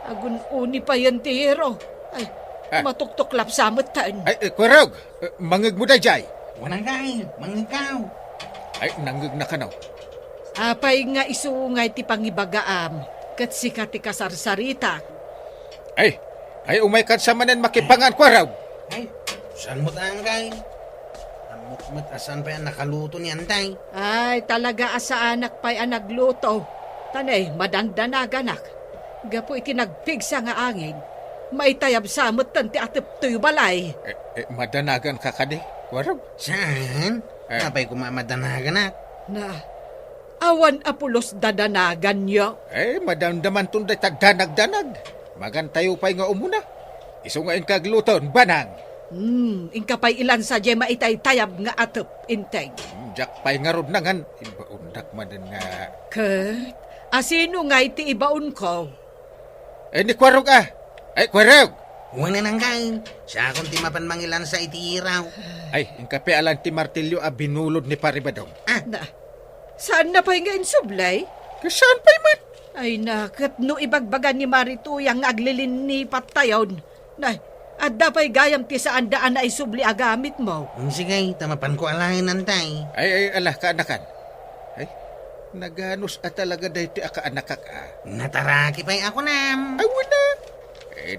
Agun uni pa yan ti hero. Ay, matuktuklap samot tan. Kurog, mangag mo da jay. Wanangay, mangikaw. Ay, nanggag na ka na. Apay nga isungay ti pangibagaam. Kat sikat ti kasarsarita. Ay, umay ka sa manan makipangan ko raw. Ay, saan mo tangay? Amot-mat, asan pa yan nakaluto ni Antay? Ay, talaga asa anak pa'y anagluto. Tanay, madangdanaganak. Gapo iti nagpigsa nga angin. Maitayab samot tan ti atip to'y balay. Madanagan ka ka di. Waraw. Saan? Napay kumamadanagan na. Na, awan apulos dadanagan nyo. Madamdaman tunday tagdanag-danag. Magantayo pa'y nga umuna. Iso nga yung kagluton, banang. Ingka pa'y ilan sa jema itay tayab nga atip, inteng. Jak pa'y nga rod nangan. Ibaundak man din nga. Kat, asino nga iti ibaon ko? Ni Kwarog ah. Kwarog. Huwag na nangay. Siya akong timapan mangilan sa itiraw. Yung kape alang ti martilyo binulod ni Paribadong. Na, saan na pa'y nga insublay? Kasaan pa'y man? Ay nakat no ibagbagan ni Marito yang aglilin ni patayon. Na, at dapay gayam ti saan daan na isubli agamit mo. Sige, tamapan ko alahin Antay. Alah, kaanakan. Naganos at talaga dahi ti akaanak ka. Nataraki pa'y ako nam. Wala.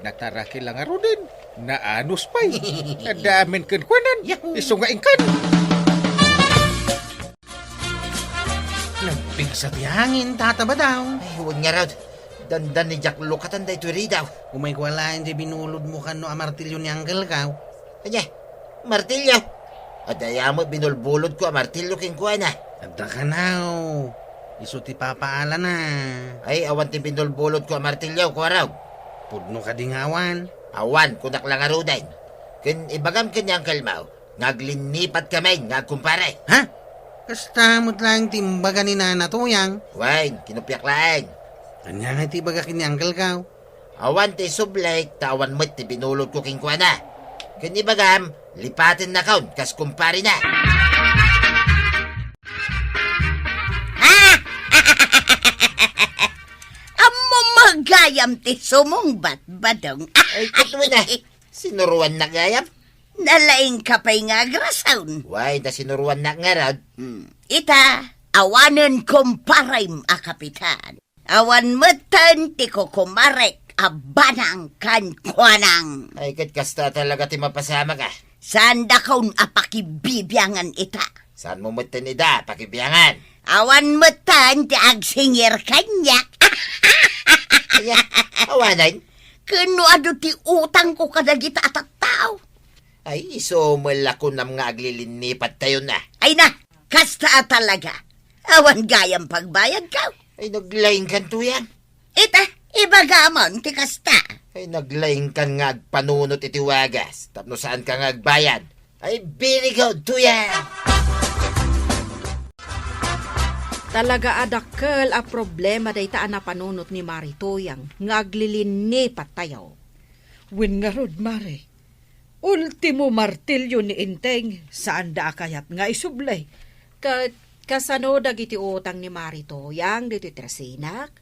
Nataraki lang aro din. Naanos pa'y. Nadamin kan kwanan. Iso nga ingkan. Nagpigsa ti hangin, tataba daw. Ay, huwag nga raw. Dandan ni Jack Lukatan day tuwiri daw. Umay ko alahin di binulod mo kano a martilyo ni Uncle Kaw. Anya, martilyo. At mo, binulbulod ko ang martilyo king kuha na. Adda ka now. Iso ti papaala na. Ay, awan ti binulbulod ko ang martilyo, kuha raw. Pudno ka ding awan. Awan, kunak lang arudain. Kun ibagam kanyang kalmaw, ngaglinipat kamay, ngagkumpare. Ha? Kastamot lang timbaga ni Nana Tuyang. Wain, kinupyak lang. Anya nga ti baga kini Uncle Kaw. Awan ti sublay, tawan mo't ti binulod ko king kuha na. Kun ibagam, lipatin na kaun, kas kumpare na. Amo magayam ti sumungbat, Badong. Ay, kutuwi na. Sinuruan na gayam. Nalaing ka pa'y nga grasawn. Wain, na sinuruan na nga raw. Ita, awanan kumparim a kapitan. Awan matan ti ko kumarek a banang kan kwanang. Ay, kasta talaga ti mapasama ka. Saan da kaun a pakibibyangan ita? Saan mo matan ida, pakibiyangan? Awan matan ti agsingir kanyak. Kaya, awanan. Kano ado ti utang ko kadagita at tao. Ay, iso malako nam nga aglilinipat tayo na. Ay na, kasta talaga. Awan gayang pagbayad ka. Ay, naglaing kan tuyang. Ita, ibagamon ti kasta. Ay, naglaing kan nga agpanunot iti wagas. Tapno saan ka nga agbayad. Ay, very good, tuyang. Talaga adakkel a problema day taan na panunot ni Maritoyang ngaglilinipat tayo. Win nga rod, Mare. Ultimo martilyo ni Inteng, saan da kayat nga isublay. Kasano dagiti utang ni Maritoyang dito trasinak?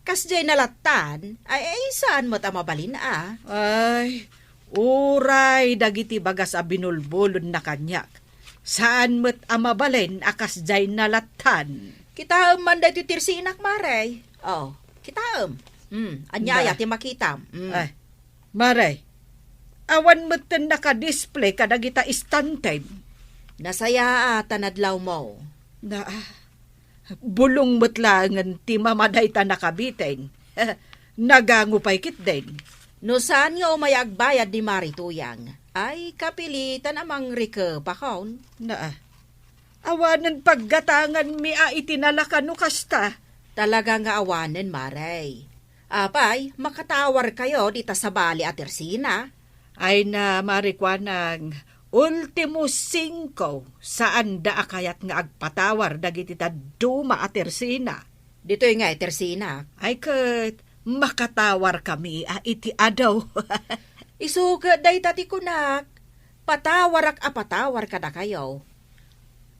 Kasjay nalatan, ay saan mo mabalin ah? Ay, uray dagiti bagas a binulbulod na kanyak. Saan mo't amabalin akas jay nalatan? Kita man dito tirsinak, Maray. Oh, kita anyaya ti makita. Ay, Mare, awan mo't naka-display kadagita istanten. Nasaya tanadlaw mo. Na, bulong mo't langan ti mamaday ta nakabiten. Nagangupay kit din. No saan nga umayagbayad ni Marituyang, ay kapilitan amang rike pakaon. Na, awanan paggatangan mi a itinalakan no kasta. Talaga nga awanen, Maray. Apay, makatawar kayo dita sa bali at Ersina. Ay na marikwanang, Ultimo 5 saan da akayat nga agpatawar dagiti duma at tersina. Dito'y nga Tersina. Ay ket makatawar kami iti adaw. Isuga day tati kunak. Patawarak apatawar kada kayo.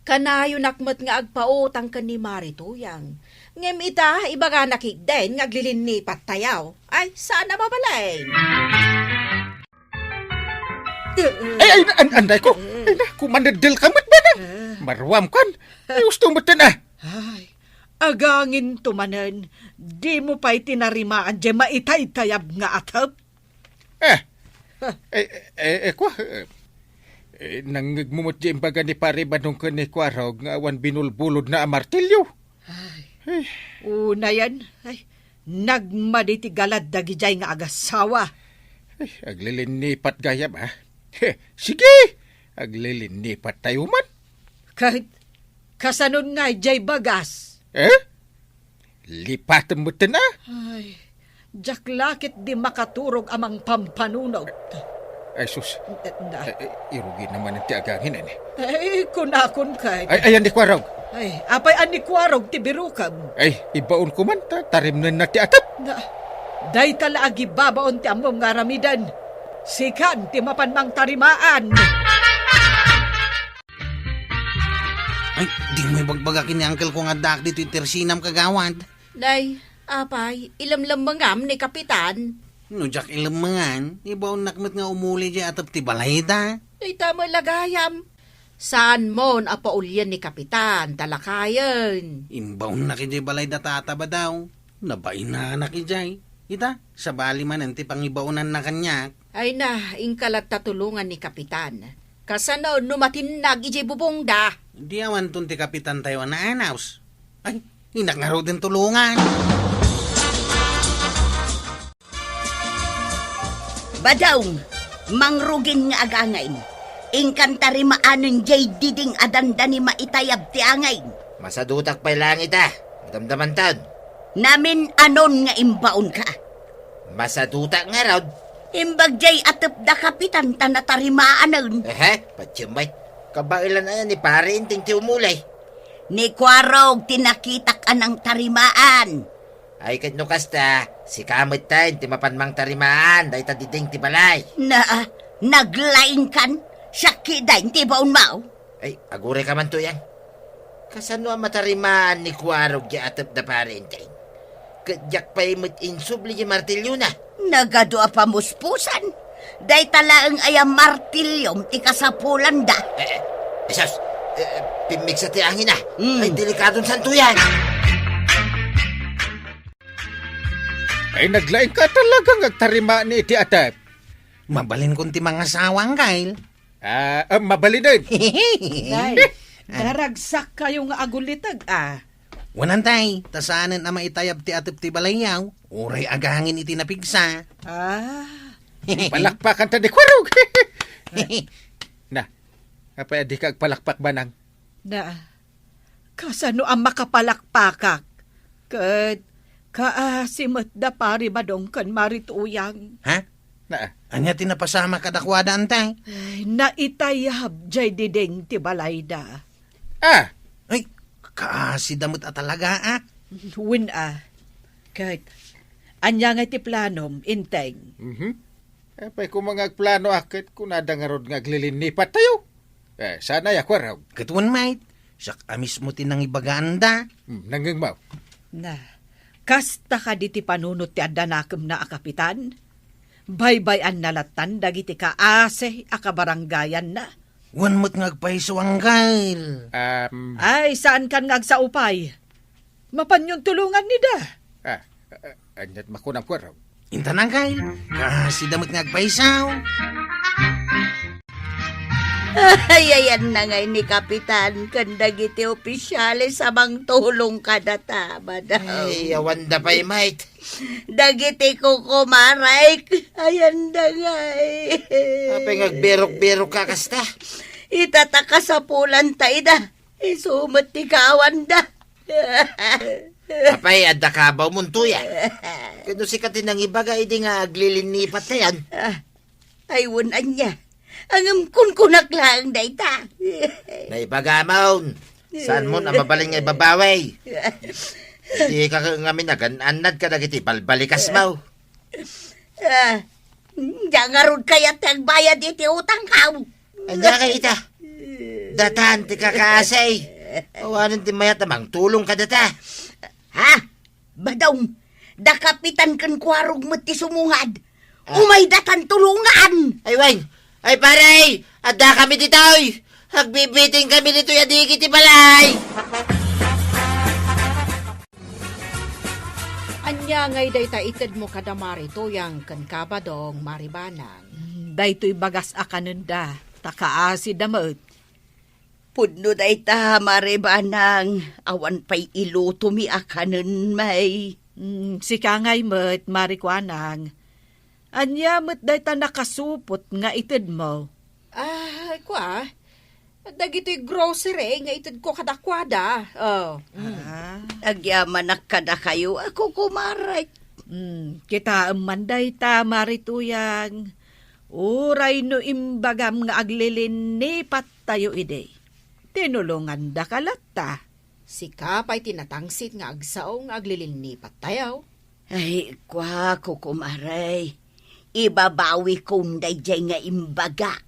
Kanayo nakmet nga agpautang ka ni Marituyang. Ngem ita, ibaga nakigden ngaglilin ni Patayaw. Ay, saan na mabalay? Ay, anday ko. Ay na, kumandadil kamot ba na? Marwam kan. Ay, gusto mo na. Ay, agangin tumanen. Di mo pa'y tinarimaan di maitay-tayab nga atap. Kwa, nangigmumot di imbaga ni pare banong ka ni Kwarog nga awan binulbulod na amartilyo. Una yan, ay, nagmaditigalad dagijay nga agasawa. Ay, aglilinipat gayam ha. Sige, aglilinipat tayo man. Kahit kasanon nga jay bagas. Lipatan mo na. Ay, jaklakit di makaturog amang pampanunog. Ay, sus. Irugi naman ang tiagangin eh. Ay, kunakon kahit. Ay, ayan ni Kwarog. Ay, apay anikwarog ti birukam. Ay, ibaon ko man tarim na ti atap. Day tala agi babaon ti among ngaramidan. Sikan ti mapanmang tarimaan. Ay, di mo ibagbagakin ni Uncle ko nga dak dito yung tersinam kagawad. Day, apay, ilamlambangam ni Kapitan. No, jak ilamangan, ibaw nakmet nga umuli di atap ti balayda. Day tama lagayam. Saan mo napaulyan ni Kapitan, talakayan. Imbaw na ki di balayda tataba daw. Nabain na nakijay. Ita, sa bali man ti pangibaunan na kanyak. Ay na, ingkalat tatulungan ni Kapitan. Kasano numatinag ijay bubongda. Di awan tun ti kapitan tayo na anaws. Ay, hinak nga raw din tulungan. Badawng, mangrugin nga agangain. Ingkantari maanon jay diding adanda ni maitayab ti angain. Masadutak pa'y langit ah. Damdaman taon. Namin anon nga imbaon ka. Masadutak nga raw. Imbag jay atep da kapitan tanatari maanon. Patsambay. Kabailan na yan ni pare inting ti umulay. Ni Kwarog tinakitak anang tarimaan. Ay kat kasta, si kamit tayo ti mapanmang tarimaan, dahi tadiding ti balay. Naglaing kan, syaki dahin ti baon mao. Ay, agure ka man to yan. Kasano ang matarimaan ni Kwarog di atap da pare inting? Kadyak pa'y mat-insubli di martilyo na. Nagado pa muspusan. Dahi talaang ayam martilyom ti kasapulan da. Esas, pimig sa ti angin na. Ay, delikadong santo yan. Ay, naglaing ka talagang agtarima ni iti atap. Mabalin kong ti mga sawang, Kyle. Mabalin din. Day, daragsak kayo nga agulitag Wanantay, tasanan na maitayab ti atip ti balayaw. Uray agahangin iti napigsa. Palakpakan ta di Kwarog. Na, apay di ka agpalakpak banang. Kasano ang makapalakpakak? Kaasimat da pari badong kan Marituyang. Ha? Na, Anya tinapasama kadakwada antay? Naitayab jay diding ti balayda. Ay, kaasidamot at talaga Win kahit anya nga ti planom, inteng. Apay kung mga plano akit, kung nadangarod nga aglilinipat tayo. Sana ya Kwarog. Katuan mate, siyak amis mo tinang ibaganda. Nanggang mau. Kasta ka di ti panunot ti adanakam na akapitan. Baybayan nalatan dagiti kaase akabaranggayan na. Wan mo't ngagpaisawang Kyle. Ay, saan kan ngagsaupay? Mapanyon tulungan ni da. Anyat makunang Kwarog. Intanang Kyle, kaasidamot ngagpaisaw. Ayan na ngay ni Kapitan, kandagiti opisyalis sabang tulong kadata, Badawng. Ay, awanda pa'y mate. Dagiti ko kumaray, ayan na ngay. Apay ngagberok-berok ka kasta. Itataka sa pulan tayo da, isumot ti kawan da. Apay, adda kabaw munto yan. Kano si katinang ibaga, hindi nga aglilinipat na yan. Ay, wunan niya. Ang kunkunak lang, dayta. Naibagamon. Saan mo na mabaling nga ibabaway? Di ka ngamin nagananad ka na kiti balbalikas mo. Jangarod kaya't nagbayad iti utang ka. Anya ka ita. Datan ti kakasay. Awanan ti mayat namang tulong ka data. Ha? Badong, dakapitan kan kwarog mo ti sumungad. Umay datan tulungan. Ay, Wayne! Ay, paray! Adda kami ditoy! Hagbibiting kami dito yadi kiti balay! Anya ngay dayta ited mo kadamari to yang kan kabadong maribanang. Daytoy bagas akananda, takaasi damot. Pudno dayta maribanang awan pa'y iluto mi akanon may. Si kangay met, marikwanang. Anya met dayta nakasupot nga ited mo. Ay, kwa. Dagito'y grocery nga ited ko kadakwada. Oh. Agyaman nakada kayo ako kumaray. Kita manday ta marituyang. Uray no imbagam nga aglilin ni tayo ide. Tinulungan da kalata. Si Kapay tinatangsit nga agsaong aglilinipat tayaw. Ay, kwa ko kumaray. Ibabawi kong dayjay nga imbaga.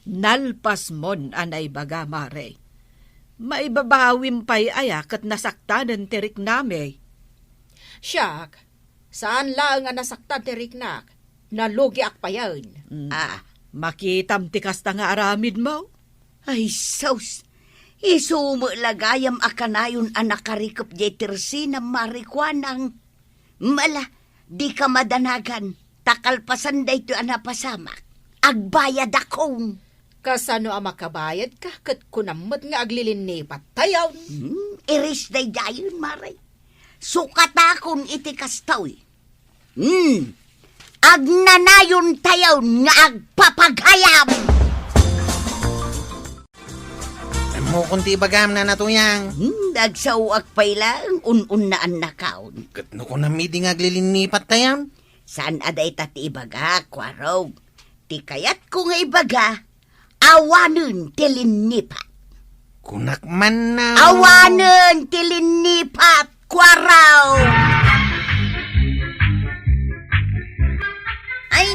Nalpas mon anay baga mare. Maibabawim pa'y ayak at nasaktanan tirik nami. Siyak, saan lang nga nasaktan tiriknak? Nalugi ak pa yan. Makitam tikas ta nga aramid mo. Ay, sos. Isumo lagayam akanayon anak karikop jetersi na marikwanang. Mala, di ka madanagan. Takalpasan da ito anapasamak. Agbayad akong. Kasano ang makabayad ka kat kunamot nga aglilinipat tayaw. Iris day dayon, maray. Sukat akong itikastaw. Agnanayon tayaw nga agpapaghayam. Mo kunti bagam na natuyang. Dagsawak pa'y lang, un-unaan na kaon. Kat no ko na meeting aglilinipat tayam. Saan aday tati ibaga, kwarog? Ti kayat ko nga ibaga, awanon tilinipat. Kunak man na. Awanon tilinipat, kwaraw! Ay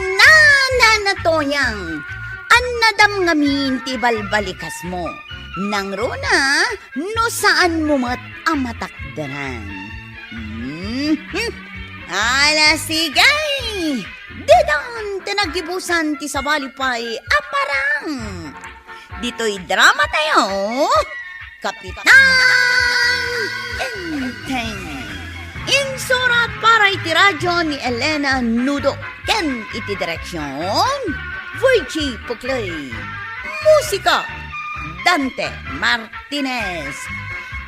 na toyang, annadam ngamin ti balbalikas mo. Nang rona, no saan mo mat amatakdanan. Ala sigay! Dedan tinagibusan ti sabalipay aparang. Dito'y drama tayo. Kapitan Enteng. Insurat para iti radyo ni Elena Nudo. Ken iti direksyon Voichi Puklay. Musika Dante Martinez.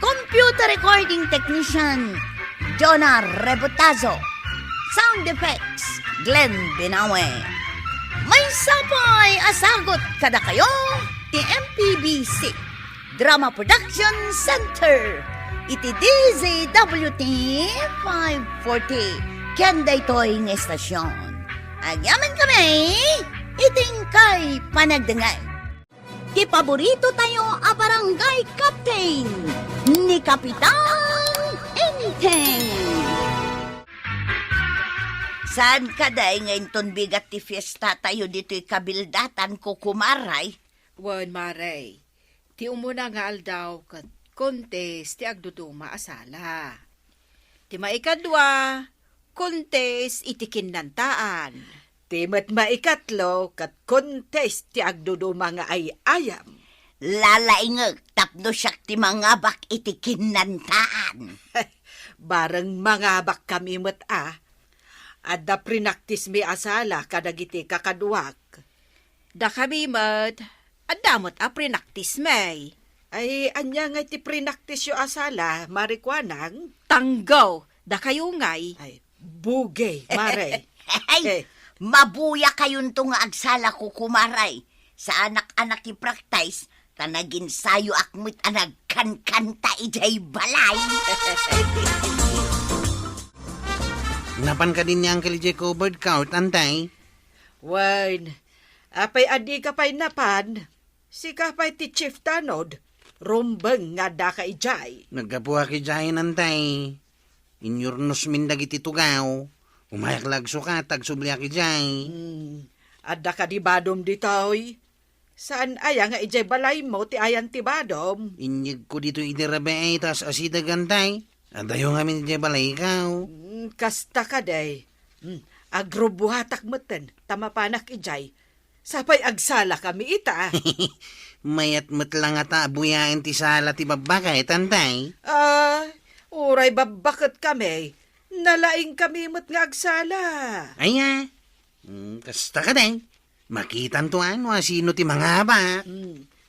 Computer recording technician Jonah Rebotazo. Sound effects Glenn Binawe. May sapay asagot kada kayo ti MPBC Drama Production Center. Iti DZWT 540 Kenday Toy ng estasyon. Agyaman kami iting kay panagdangay. Ti paborito tayo a barangay captain ni Kapitan Enteng. Saan kaday ngayon ton bigat ti fiesta tayo dito'y kabildatan ko kumaray? Wan maray, ti umuna nga aldaw kat kontes ti agduduma asala. Ti maikadwa, kontes iti kinantaan. Timet maikatlo kat contest ti agduduma nga ay ayam. Lalaingag tapno siyak ti mangabak iti kinantaan. Bareng mangabak kami met Adda prinaktis mi asala kadagiti kakaduak. Da kami mat, adamot a prinaktis may. Ay, anya nga ti prinaktis yo asala, marikwanang. Tanggaw, da kayo ngay. Ay, bugay, mare. Ay, mabuya kayon to nga agsala ko kumaray. Sa anak-anak i-practice, tanagin sayo akmit anag kan-kanta ijay balay. Napan ka din ni Uncle J. Cobard Court, antay. Wan, Apay adi ka pa'y napan. Si ka pa'y ti Chief Tanod. Rumbeng nga da ka ijay. Nagkapuha ki jahin antay. Inyurnos min dagiti tugaw. Umayak lagso ka, tagsubli ki jay. Adda ka di badom ditoy. Saan aya nga ijay balay mo ti ayan ti badom? Inyig ko dito idirabe ay tas asida gantay. Adayo nga min jay balay ikaw. Kasta ka day. Agrobuhatak meten, tamapanak ijay. Sapay agsala kami ita. Mayat matlang ata buyain ti sala ti babakay, tantay. Uray babakit kami. Nalaing kami mo't nga agsala. Aya, kasta ka day. Makitan to ano, sino ti mga ba?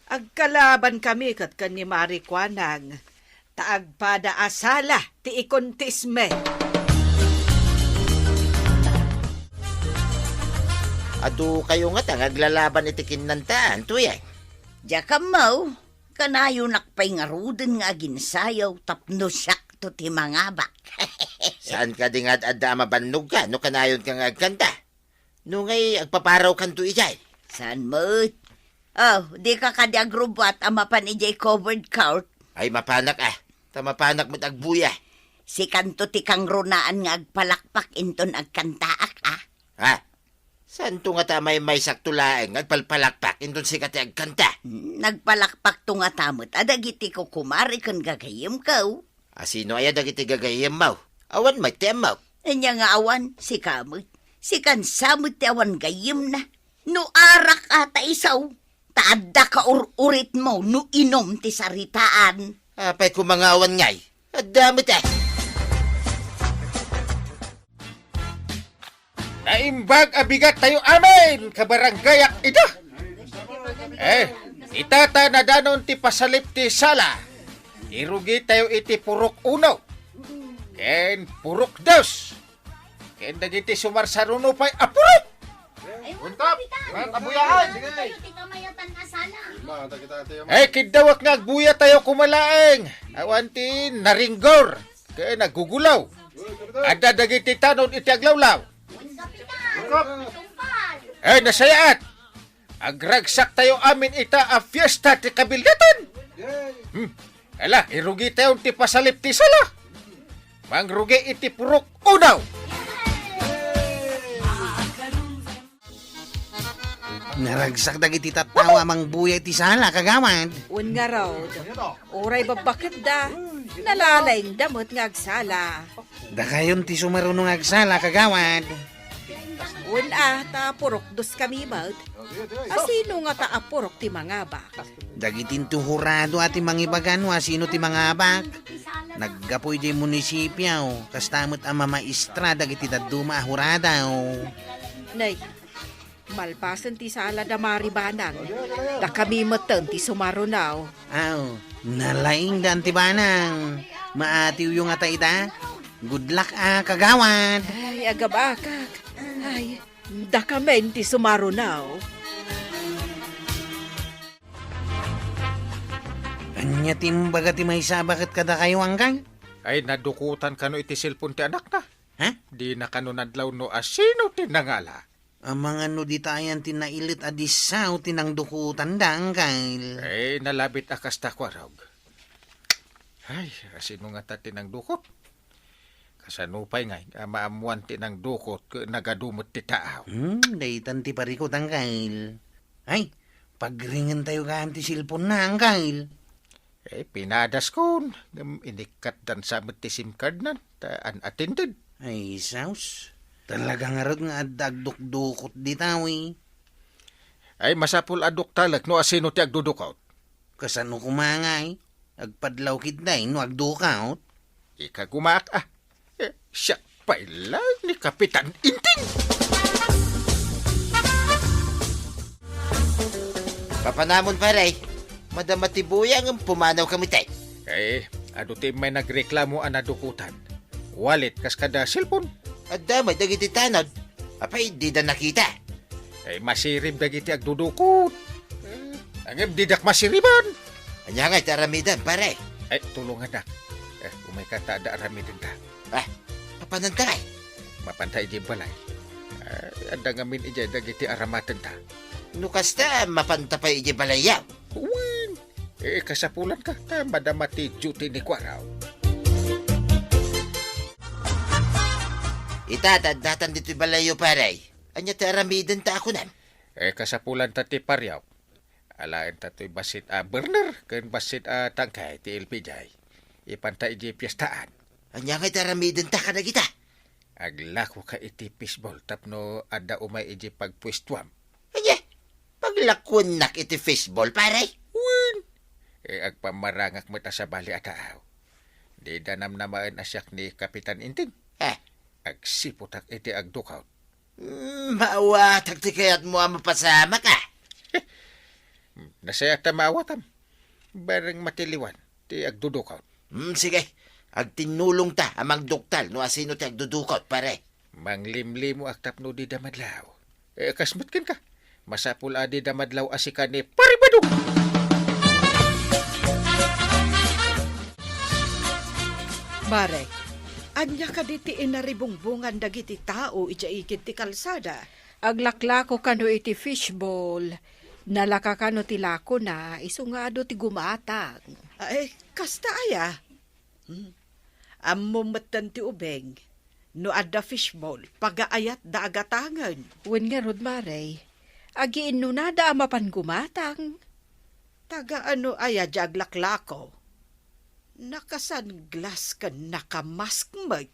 Agkalaban kami kat ni Mari Kwanang. Taagpada asala ti ikontisme. Adu kayo nga ta, naglalaban itikin nantaan, tuyay. Diya ka mo, kanayo nakpay nga ruden nga ginsayaw tapno siyak to ti mga bak. Saan ka di nga adda mabannog ka, no kanayon ka nga agkanta? No ngay agpaparaw kanto ijay. Saan mo? Oh, di ka kadi agrubat ama pan ijay covered court. Ay mapanak tamapanak mo't agbuya. Si kanto ti kang runaan nga agpalakpak inton agkantaak Ha? Saan to nga ta may saktulaeng agpalpalakpak indon si kati agkanta? Nagpalakpak to nga tamot, adagiti ko kumari kan gagayim ka. Sino ay dagiti gagayem mo? Awan may temaw. Anya nga awan, si kamot. Si kansamot ti awan gayim na. No arak ata isaw. Taadda ka urit mo, no inom ti saritaan. Apay kumangawan ngay. Adamit Naimbag abigat tayo amin, kabaranggayak ito. Itata na danon ti pasalip ti sala. Irugi tayo iti purok uno. Ken purok dos. Ken dagiti sumarsaruno pa'y apurok. Untap! Kabuyaan! Tayo ti kamayatan asala. Kidawak nga agbuya tayo kumalaeng. Awanti naringgor. Ken nagugulaw. Adda dagiti tanon iti aglawlaw. Kapitan! Tumpal! Nasayaat! Agragsak tayo amin ita a fiesta ti kabildatan! Ala, irugi tayo ti pasalip ti sala! Mangrugi iti purok unaw! Naragsak dagiti tattawa mang buya ti sala, kagawad. Un nga raw, uray babakit da, nalalaing damot nga agsala. Da kayon ti sumarunong agsala, kagawad. Un ta purok dos kami ba't? Asino nga ta apurok ti mga bak? Dagitin tuhurado ati mangibagan sino ti mga abak. Naggapoy di munisipyo, kastamot ang mamaistra dagiti daduma ahuradaw. Nay, malpasan ti sala da maribanang, da kami matan ti sumarunaw. Aw, nalaing dan ti banang. Maatiw yung ita. Good luck kagawad. Ay, agabakak. Ay, da kami ti sumarunaw. Anya timbaga ti may sabakat kada kayo angkang? Ay, nadukutan kano iti silpon ti anak na. Ha? Di na kano nadlaw no asino ti nangala. Ang mga no di tayan tinailit adisaw tinang dukutan da angkang. Nalabit akas takwarog. Ay, asino nga ta tinang dukot. Kasanupay nga, maamuan tinang dukot nagadumot ti taaw. Daytan ti parikot angkang. Ay, pagringan tayo ka ti silpon na angkang. Pinadas ko. Inikat dan sa ti SIM card na. Unattended. Ay, saus. Talaga nga rin nga agdukdukot di tawi. Ay, masapul aduk talag no asino ti agdudukot. Kasano kumangay? Agpadlaw kitday no agdukaot. Ika gumaak siya pa'y lang ni Kapitan Inting. Papanamon pare. Madam Matibuyang ang pumanaw kami tay. Ado ti may nagreklamo anadukutan. Wallet kas kada cellphone. Adamay dagiti tanod. Apay di da nakita. Masirib dagiti agdudukot. Angem didak masiriban. Anya nga taramidan pare. Tulungan na. Umay ka ta da aramidin ta. Papanan ka Mapantay di balay. Anda ngamin ijay dagiti aramatan ta. Nukas ta, mapantapay iji balayaw. Uwin! Kasapulan ka, madamati duty ni Kwaraw. Itatadatan dito'y balayo paray. Anya ta aramidin ta ako nam. Kasapulan ta ti Paryaw. Alain ta to'y basit burner, ken basit tangkay ti LPJ. Ipanta iji piyestaan. Anya nga taramidin ta ka na kita. Aglako ka iti fishball tapno ada umay iji pagpwestuam. Anya, paglakon nak iti fishball paray. Uwin! Agpamarangak mo ta sa bali ataaw. Di danam namaan asyak ni Kapitan Inting. Agsiputak iti agdukaw. Maawa, taktikayat mo ang mapasama ka. Nasaya tamawatam. Barang matiliwan, ti agdudukaw. Sige, agtinulong ta amang doktal no asino ti agdudukot pare. Manglimlim mo aktap no di damadlaw. Kasmatkin ka. Masapul adi damadlaw asika ni Paribado. Mare, anya ka diti inaribungbungan dagiti tao ikit ti kalsada. Aglaklako kano iti fishball. Nalaka kano ti lako na, isungado ti gumatang. Ay, kasta aya. Ammo matan ti ubeng. No adda fishball, pagaayat da agatangan. Wen nga rod Maray, agiin no na da amapan gumatang. Taga ano aya jaglaklako. Nakasunglass ka nakamask mag.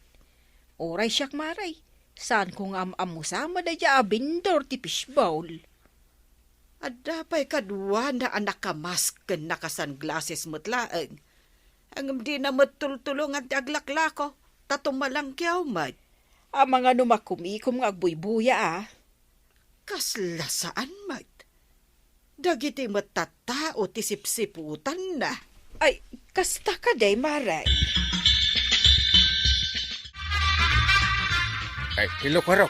Oray siyak Maray, saan kong amusama da ja abindor ti fishball. Adda pa'y kadwa na anak kamask ka nakasunglasses mutlaang. Ang di na matultulungan ti aglaklako, tatumalang kiyaw mat. Ang mga numakumikom nga agbuybuya Kasla saan mat? Dagiti matatao ti sipsiputan na. Ay, kasta ka day Maray. Ay, hello Kwaraw.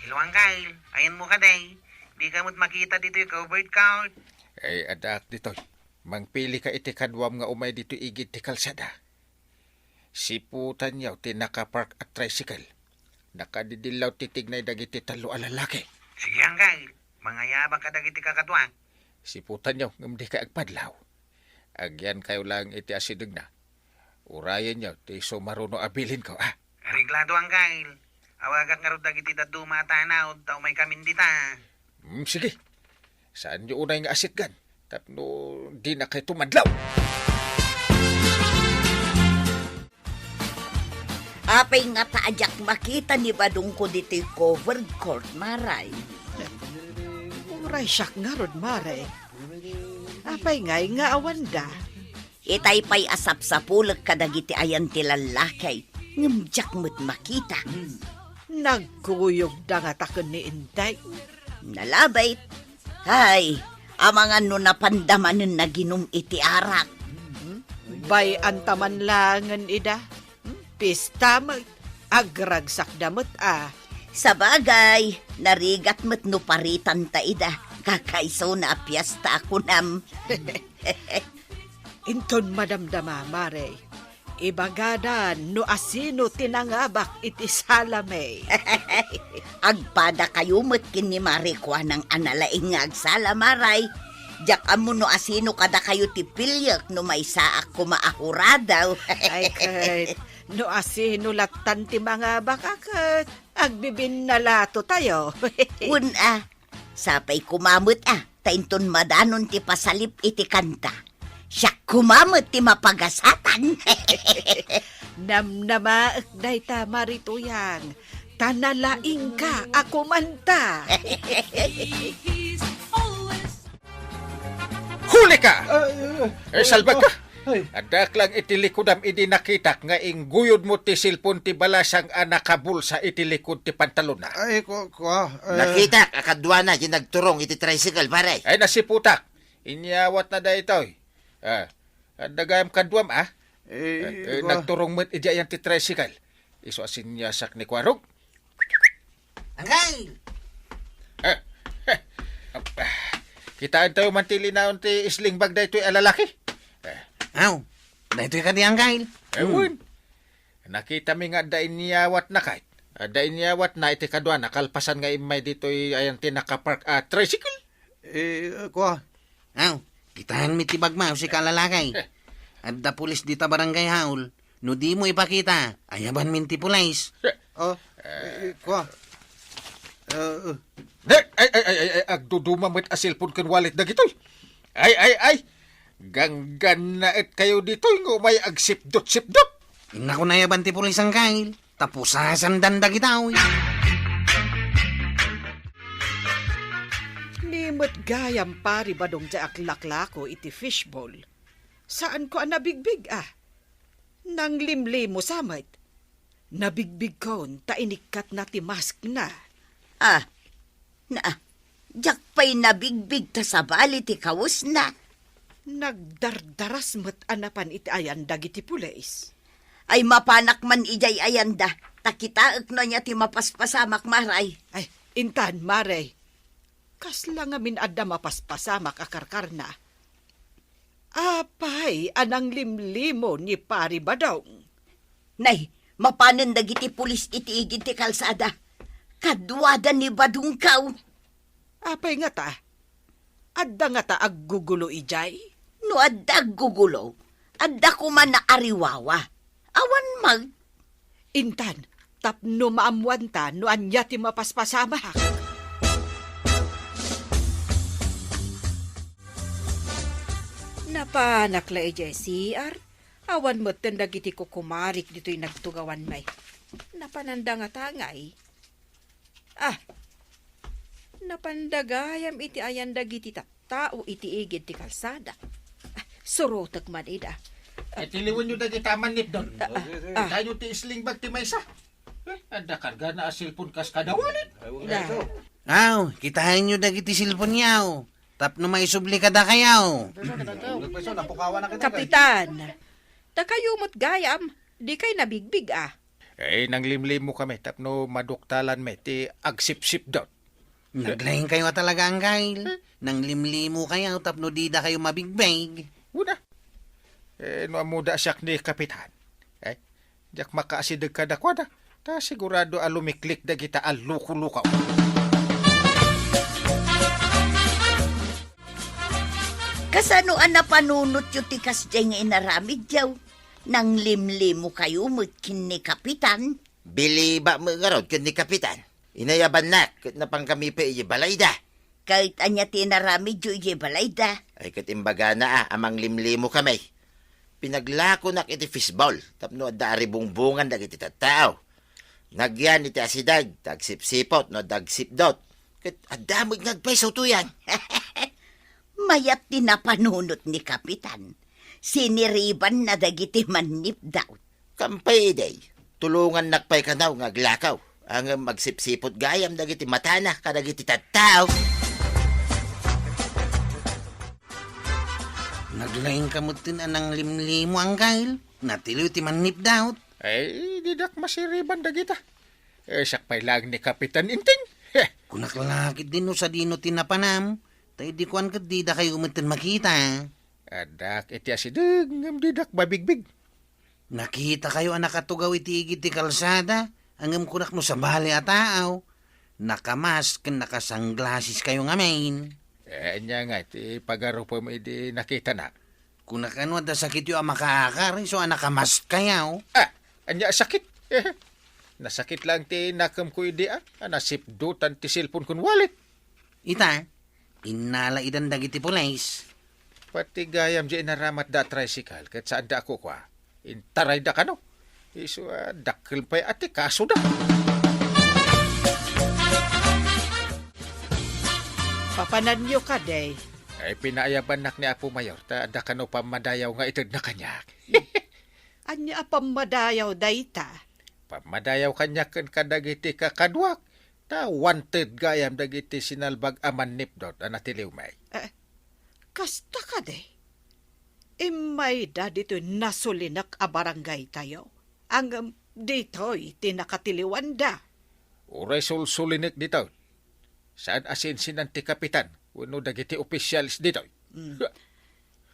Hello, Uncle. Ayan mo ka, day. Di ka mo't makita dito yung covered count. Ay, adak ditoy. Mangpili ka iti kadwam nga umay dito igid ti kalsada. Siputan yaw ti nakapark at tricycle. Nakadidilaw titignay dagiti talo alalaki. Sige, Uncle. Mga yabang ka dagiti kakatuan. Siputan yaw ngamdi ka agpadlaw. Agyan kayo lang iti asidog na. Urayan yaw ti sumaruno abilin ko, Reglado, Uncle. Awagak nga ro dagiti dadu matanaw, tao may kamindita. Sige. Saan yung unay nga asitgan? Tapno di na kayo tumadlaw. Apay nga taajak makita ni Badong ko dito'y covered court, Maray. Uray siyak nga rod, Mare. Apay nga'y nga awanda. Itay pa'y asap sa pulag kadagiti ayan ti lalakay. Ngamjak mo't makita. Nagkuyog da nga takon ni Inday. Nalabay. Hay, amangan no napandamanin na ginom iti arak. Bay antaman langan ida. Pista mat. Agragsak damot Sa bagay, narigat mo't no paritan ta ida. Kakaiso na piyesta ako nam. Inton madamdama, Mare. Ibagadan no asino tinangabak iti salame. Agpada kayo mo't kinimarikwa ng analaing nga agsalamaray. Jak amo no asino kada kayo tipilyak no may saak kumaahuradaw. Ay kat, no asino latan ti mga bakakat. Agbibin na lato tayo. Sapay kumamot tainton madanon ti pasalip iti kanta. Siya kumamot ti mapagasatan. Namnamaak day ta marituyang. Tanalaing ka, ako manta. Huli ka! Salbag ka! Adak lang itilikudam idi nakitak nga ingguyod mo ti silpon ti balasang anakabul sa itilikod ti pantalon na. Ay, Nakita, akadwa na, yung nagturong iti tricycle, pare. Ay nasiputak. Inyawat na da itoy. Dagayam kadwam nagturong mo iti ayan ti tricycle. Iso asin niya sak ni Kwarog. Angay! Kitaan tayo mantili na ti isling bag da ito'y alalaki. Aw, dahito ka di Uncle. Ewan. Nakita mi nga da inyawat na kahit. Da inyawat na iti kadwa nakalpasan nga imay dito'y ayan ti nakapark tricycle. Ko. Aw, kitahan mi ti bagmaw si kalalakay. Adda pulis di ta barangay haul. No di mo ipakita, ayaban min ti pulis. Oh, ko. Agduduma met asilpon kan walit dagitoy. Ay. Ganggan na et kayo ditoy ngo may agsipdot-sipdot. Inga ko na yaban ti pulis ang kail. Tapusasan danda kita, uy. Nimot gayam pari badong ja aklaklako iti fishbowl. Saan ko nabigbig Nang limlimo samit. Nabigbig kon ta inikat na ti mask na. Jak pa'y nabigbig ta sa bali ti kawus na. Nagdardaras met anapan iti ayan dagiti pulis. Ay mapanak man ijay ayanda, takitaak na niya ti mapaspasamak maray. Ay, intan, mare. Kas lang amin adda mapaspasamak akarkar na. Apay, anang limlimo ni pari badong. Nay, mapanan dagiti pulis iti igid ti kalsada. Kadwada ni badungkaw. Apay nga ta, adda nga ta aggugulo ijay. No adda gugulo, adda ko man na ariwawa. Awan mag. Intan, tapno maamuan ta no anya ti mapaspasamak. Napanakla ijay CR. Awan mo tendag iti kukumarik dito'y nagtugawan may. Napananda nga tangay. Napandagayam iti ayandag iti tao iti igid ti kalsada. Surotak man ida. Ay tiliwan nyo dagi taman nip doon. Tayo ti isling bag ti maysa. Anda karga na asilpon kas kadawalit. Aw, kitahan nyo dagiti silpon yaw. Tapno may subli kada kayaw. Kapitan, da kayo mo't gayam, di kay nabigbig Nang limlim mo kami tapno maduktalan me ti agsipsip dot. Naglaing kayo talaga ang kail. Nang limlimo kayo tapno di da kayo mabigbig. Una. No amuda siyak ni kapitan. Jak makasidag kada kwada. Ta sigurado alumiklik da kita alukulukaw. Kasano na panunot yu ti kasjay nga inaramid yaw. Nang limlimo kayo mutkin ni kapitan. Biliba mo nga rod ni kapitan. Inayaban na, kat na pang kami pa iyabalayda. Kahit anya ti inaramid yu iyabalayda. Ay kat imbaga na amang limlimo kami. Pinaglako nak iti fishbowl. Tapno dari bungbungan dag iti tattao. Nagyan iti asidag, tagsipsipot no dagsipdot. Kat adamig nagpaisaw to yan. Mayat ti napanunot ni kapitan. Siniriban na dagiti manip daw. Kampay day, tulungan nakpay ka daw ngaglakaw. Ang magsipsipot gayam dagiti matana kadagiti tattao. Naglaing kamutin anang limlimo ang kail. Natiliw ti manip daw. Ay, didak masiriban dagita. Siyak pa'y lag ni Kapitan Inting. Kunak lalakit din no sa dino tinapanam. Tay di kuan kat di da kayo umitin makita. Adak iti asidag ngam didak babigbig. Nakita kayo ang nakatugaw iti igit ti kalsada. Angam kunak no sa bali ataaw. Nakamask, nakasanglasis kayo nga main. Anya nga iti pagaro po mo iti nakita na. Kunak ano da sakit yung makakar. So nakamask kayaw. Anya sakit. Nasakit lang ti nakam ko iti nasipdutan ti silpon kun walit. Ita, inala idan dagiti pulis. Pati gayam di naramat da tricycle kat saan da ako kwa. Intaray da kano. Iso dakil pa'y ati kaso da. Papanan nyo ka, day. Ay pinaayaban nak ni Apo Mayor ta da kano pamadayaw nga itod na kanyak. Anya apam madayaw dayta. Pamadayaw kanyak kan kadagiti kakadwak. Ta wanted gayam dagiti sinalbag aman nipdot anatiliw may. Kasta ka, day. Imay da dito nasulinak a barangay tayo. Ang dito'y tinakatiliwan da. Uray sulsulinik dito. Saan asin sinanti kapitan? Uno dagiti officials dito.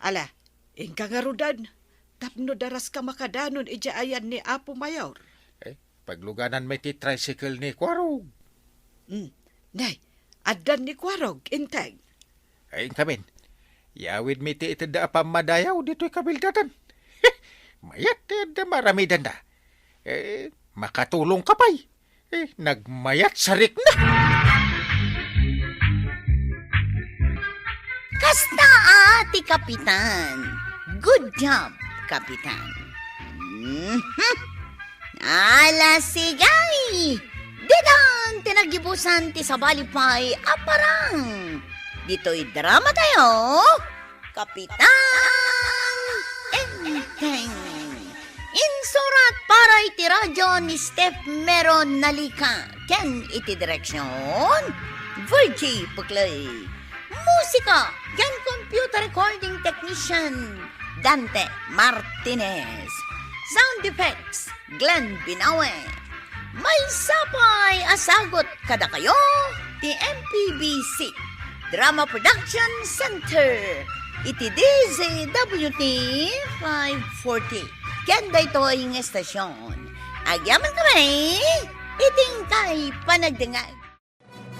Ala, ingka nga rudan. Tapno daras ka makadanon ijaayan ni Apo Mayor. Pagluganan may ti tricycle ni Kwarog. Nay, adan ni Kwarog, integ. Ay, kamin. Yawid mi ti itada pamadayaw dito'y kabildatan. Mayat da marami danda. Makatulong ka pa'y. Nagmayat sarik na. Kasta ati, Kapitan. Good job, Kapitan. Ala sigay! Didan, tinagibusan ti sa balipay, aparang. Dito'y drama tayo, Kapitan Enteng. Insurat para iti radyo ni Steph Meron Nalika. Ken iti direksyon, Virgie Puklay. Musika, ken computer recording technician, Dante Martinez. Sound effects, Glenn Binawe. May sapay asagot kada kayo, ti MPBC Drama Production Center. Iti DZWT 540. Kenda ito ang estasyon. Agyaman kami, iting kay panagdangag.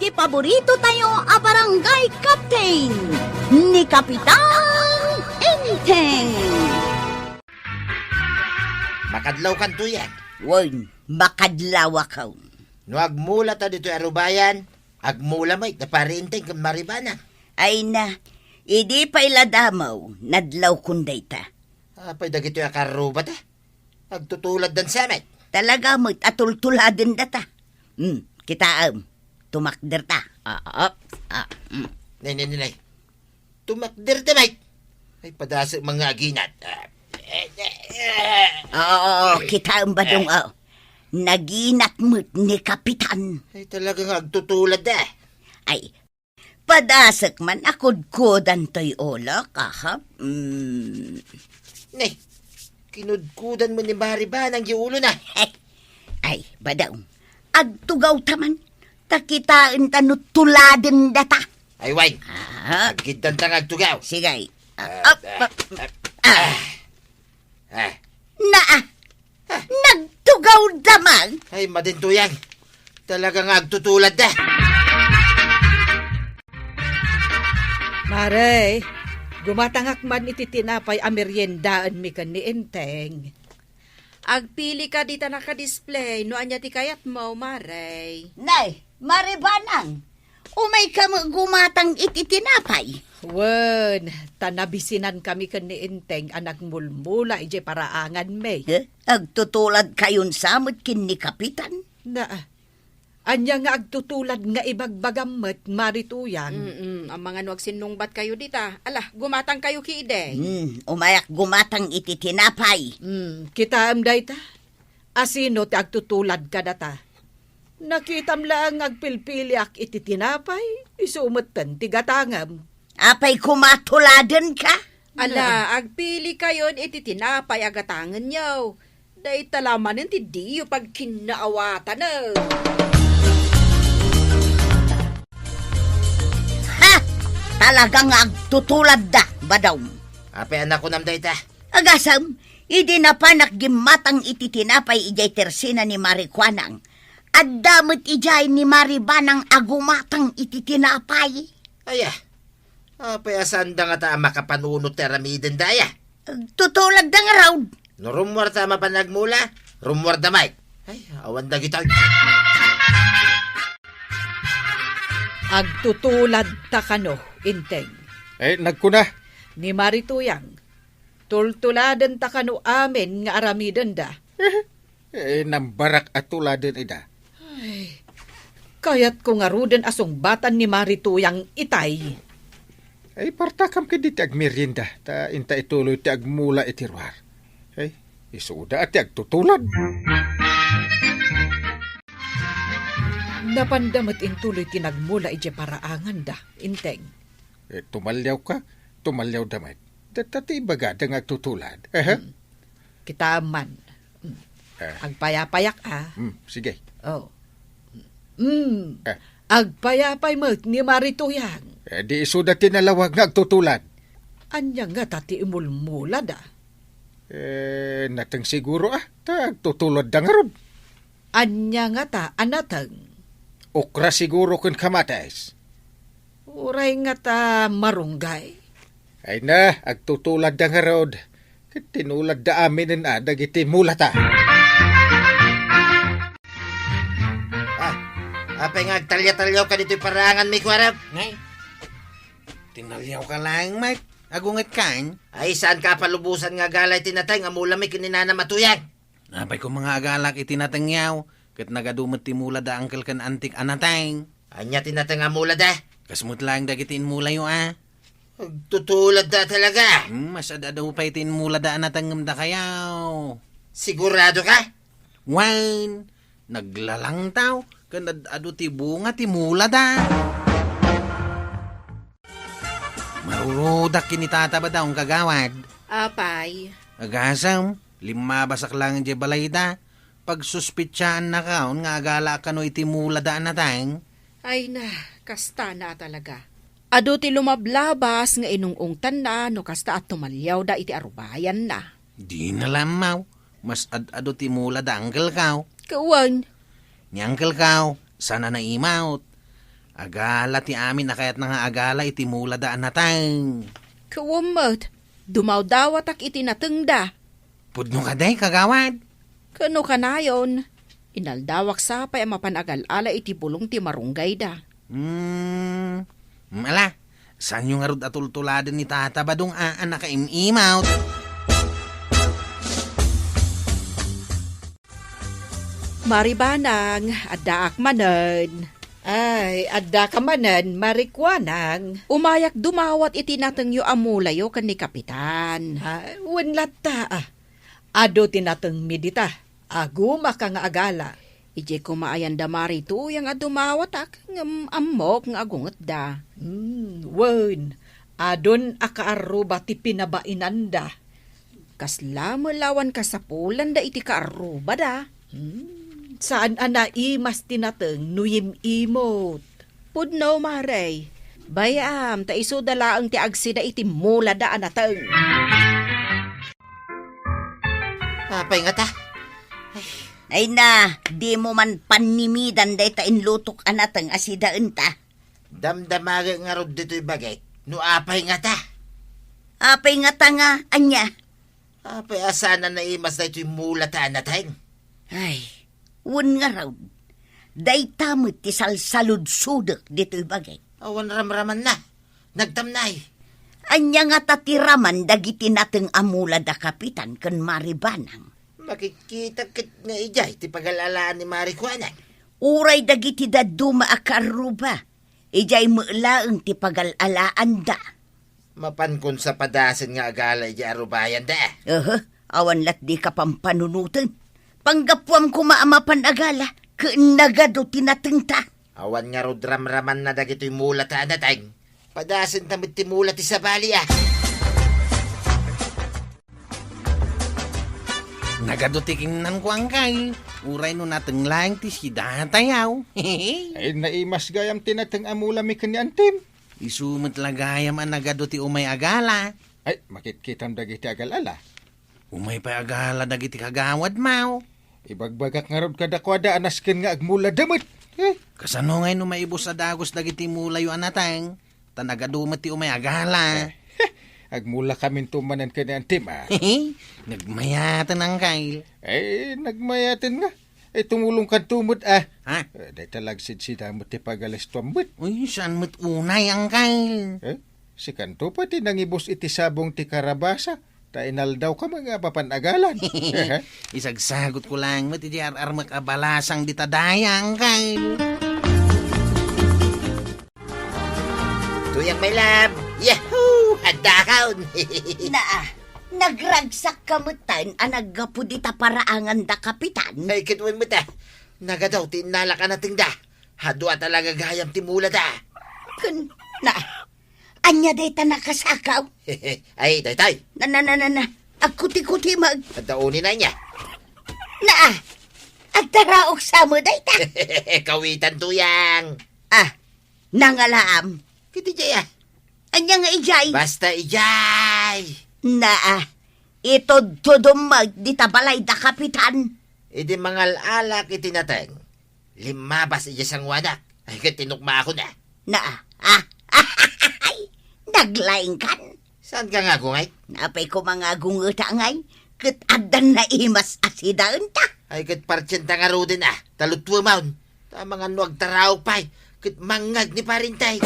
Ti paborito tayo a barangay captain ni Kapitan Enteng. Makadlaw kan to yan. Wan, makadlawa ka. No agmula ta dito arubayan, agmula may naparinteng kang maribana. Ay na, idi pa iladamaw, nadlaw kunday ta. Apay dagito yung karubat agtutulad dan sa amin. Talaga mo't atultuladin data. Kita tumakder ta. Nay. Tumakder ta, mate. Ay, padasa mga aginat. Oo, kita badong naginat mo't ni Kapitan. Ay, talagang agtutulad Ay, padasak man akod-kodan to'y ola, kahap. Nay, kinudkudan mo ni Mariba ng giulo na. Ay, badaw. Agtugaw taman. Takitaan tanot tuladin data. Ay, why? Ah, Agkitan tang agtugaw. sigay. Ah, Nagtugaw damang. ay, madintuyang. Talagang agtutulad na. Maray, gumatangak man iti tinapay a meryendaan mi kan ni Enteng. Agpili ka dita naka-display, no anya ti kayat mo, Maray. Nay, maribanang. Umay ka gumatang iti tinapay. Wen, tanabisinan kami kan ni Enteng anak mulmula ije paraangan may. Agtutulad kayon samot kin ni Kapitan. Na, anya nga agtutulad nga ibagbagamet marituyang. Ang mga nuwag sinungbat kayo dita. Ala, gumatang kayo kiide. Umayak gumatang iti tinapay. Kita amday ta. Asino ti agtutulad ka data. Nakitam lang agpilpiliak iti tinapay, isumutan ti gatangam. Apay kumatuladan ka? Ala, agpili kayo iti tinapay agatangan nyo. Day talamanin ti diyo pag kinaawatan na. Ha! Talagang agtutulad da, badaw. Apay anak ko namday ta. Agasam, idi na pa nakgimatang iti tinapay ijay tersina ni Marikwanang. At damot ijay ni Maribanang agumatang iti tinapay. Aya, apay asanda nga ta makapanunot teramiden daya. Tutulad da nga raw. No rumwar ta mapanagmula, rumwar damay. Ay, awan da kita. Agtutulad ta kano, Enteng. Nagkuna. Ni Marituyang, tultuladan ta kano amin nga aramidan da. Nambarak at tuladin ida. Kaya't kung arudan asong batan ni Marituyang itay. Ay, partakam ka di ti agmerienda. Ta inta ituloy ti agmula itirwar. Ay, isuda at ti agtutulad. Napandamat intuloy tinagmula ije paraangan da, Enteng. Tumalyaw ka, tumalyaw damay. Tati baga da nga agtutulad. Kita man. Agpayapayak Sige. Oh. Agpayapay mo ni Marituyang. Di isuda tinalawag nga agtutulad. Anya nga tati imulmula da. Natang siguro ta agtutulad da nga ron. Anya nga ta anatang. Okra siguro kun kamatais. Uray nga ta marunggay. Ay na, agtutulad da nga rod. Ket tinulad da amin en adag iti mulata. Apay nga agtalya-talyaw ka dito'y parangan may kwarap. Ngay, tinalyaw ka lang, Mike. Agungat kan. Ay, saan ka palubusan nga galay tinatay nga mula may kininana matuyang? Napay ko mga agalak itinatangyaw. Kat nagadumot ti mula da angkel kan antik anatang. Anya tinatay nga mula da? Kasmut lang dagitin mula yo Tutulad da talaga. Mas adadaw pa itin mula da anatangam da kayaw. Sigurado ka? Wan, naglalang tao. Kan adu ti bunga ti mula da. Marurudak kinitata ba daw ang kagawad? Apay, Agasam, 5 basak lang di balay da. Pag suspitsaan na kaon nga agala ka no iti mula da anatang. ay na, kasta na talaga. Ado ti lumablabas nga inungungtan na no kasta at tumalyaw da iti arubayan na. Di na lamaw. Mas adu ti mula da angkel kaw. Kawan, Ni angkel kaw, sana na imawt. Agala ti amin na kayat nga agala iti mula da anatang. kawamat, dumaw-dawat ak iti natengda. Pudno ka day kagawad. Kano kanayon, inaldawak sapay ang mapanagal-ala iti bulong ti marunggay da. Ala, saan yung arud atultuladan ni tata badong aan nakaimimawt? Maribanang, adaak manen. Ay, adda ka manan, marikwanang. Umayak dumawat iti natengyo amulayo kan ni Kapitan. Wanlat ta Ado tinateng midita. Aguma ka nga agala. Ije kumaayan da marito yang adumawat ak ngam amok nga agunget da. Wan, adon akaaruba ti pinabainanda. Kasla malawan ka sa pulan da iti kaaruba da. Saan ana imas tinateng nuyim imot. Pudno maray. Bayam, ta iso dalaang ti agsida iti mula da anateng. Apay nga ta. Ay na, di mo man panimidan day ta inlutok anatang asidaan ta. Damdamaga nga rod dito'y bagay. No apay nga ta. Apay nga ta nga, anya. Apay asana na imas na ito'y mula ta anatay. Ay, wun nga raw. Day tamot ti salsalud-sudak dito'y bagay. Awan ramraman na. Nagtamnay. Anya nga tatiraman dagiti nateng amula da kapitan ken maribanang. Makikita kit nga ijay ti pag-alalaan ni Marijuana. Uray dagiti daduma akaruba. Ijay mulaeng ti pag-alalaan da. Mapankon sa padasan nga agala ijay arubayan da. Awan lat di ka pampanunutan. Panggapwam kumaamapan agala. Kainagado tinatengta. Awan nga rod ramraman na dagito'y mula ta anatay. Padasan tamit ti mula ti sabali Nagadutikin nan ko ang kay. Uray no nateng lang ti sidatayaw. Ay naimas gayam tinateng amula mi kani antim. Isumot lagayam ang nagaduti umay agala. Ay, makitkitam dagiti agal-ala. Umay pa agala dagiti kagawad mau. Ibagbagak nga rod kadakwada anasken nga agmula damit. Kasano ngay no maibos sa dagos dagiti mulayo anatang. Tanagadumat ti umay agala. Agmula kamin tumanan kani antim Nagmayatan ang kail. Ay, nagmayatin nga. Ay, tumulong ka tumot Ha? Day talagsid si damot ti pagalis tuambut. Uy, saan mo't unay ang kail? Si kanto pati nangibos iti sabong ti karabasa. Ta inaldaw ka mga papanagalan. Isagsagot ko lang mo't iti armak abalasang ditadayang kail. Tuyang may lab. Yahoo! Hadakaon! Nagragsak kamutan ang nagapudita paraangan da kapitan. Ay, kitwin mo ta. Nagadaw, tinala ka nating da. Hadwa talaga gayam ti mula da. Anya day ta nakasakaw. Ay, tay. Agkuti-kuti mag. Tadaunin na niya. Agtaraok sa mo day ta. Kawitan tuyang. Nangalaam. Kiti jaya. Anya nga ijay. Basta ijay. Ito dudumag di tabalay da kapitan. Idi mangal alak itinateng. Limabas ija sang wadak. Ay, katinukma ako na. Naglaing kan. Saan ka nga gungay? Napay ko mga gunguta ngay. Kat adan na imas asidaan ta. Ay kat partsenta nga ro din talutwa maun. Ta mga nuag taraw pay. Kat mangag ni parintay.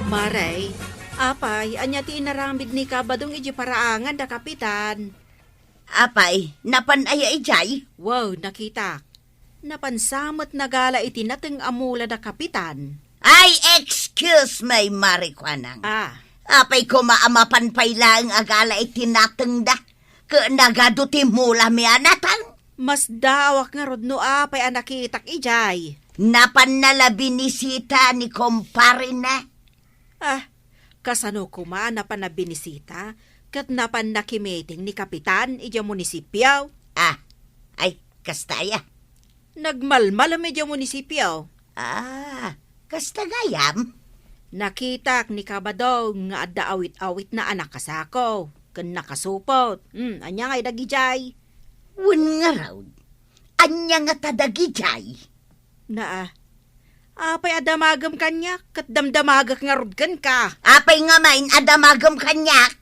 Maray, apay, anya ti inaramid ni kabadong iji paraangan da kapitan. Apay, napanaya ijay. Wow, nakita. Napansamot na gala iti nating amula da kapitan. Ay, excuse me, Marikwanang. Ah, Apay ko maamapan pay lang agala itinateng da. Ka nagaduti mula mi anatang. mas dawak nga rod no apay ang nakitak ijay. Napan nala binisita ni kumpare na. Ah, kasano kuma na pa na binisita, kat napan nakimeting ni kapitan ija munisipyaw. Ah, ay, kastaya. Nagmalmal ang medyo munisipyaw. Ah, kastagayam. Nakitak ni kabadong nga adda awit-awit na anak kasako. Kan nakasupot. Anya nga'y dagijay. Wun nga raw. Anya nga tadagijay. Na apay adamagam kanya, kat damdamagak nga rod kan ka. Apay nga main adamagam kanyak.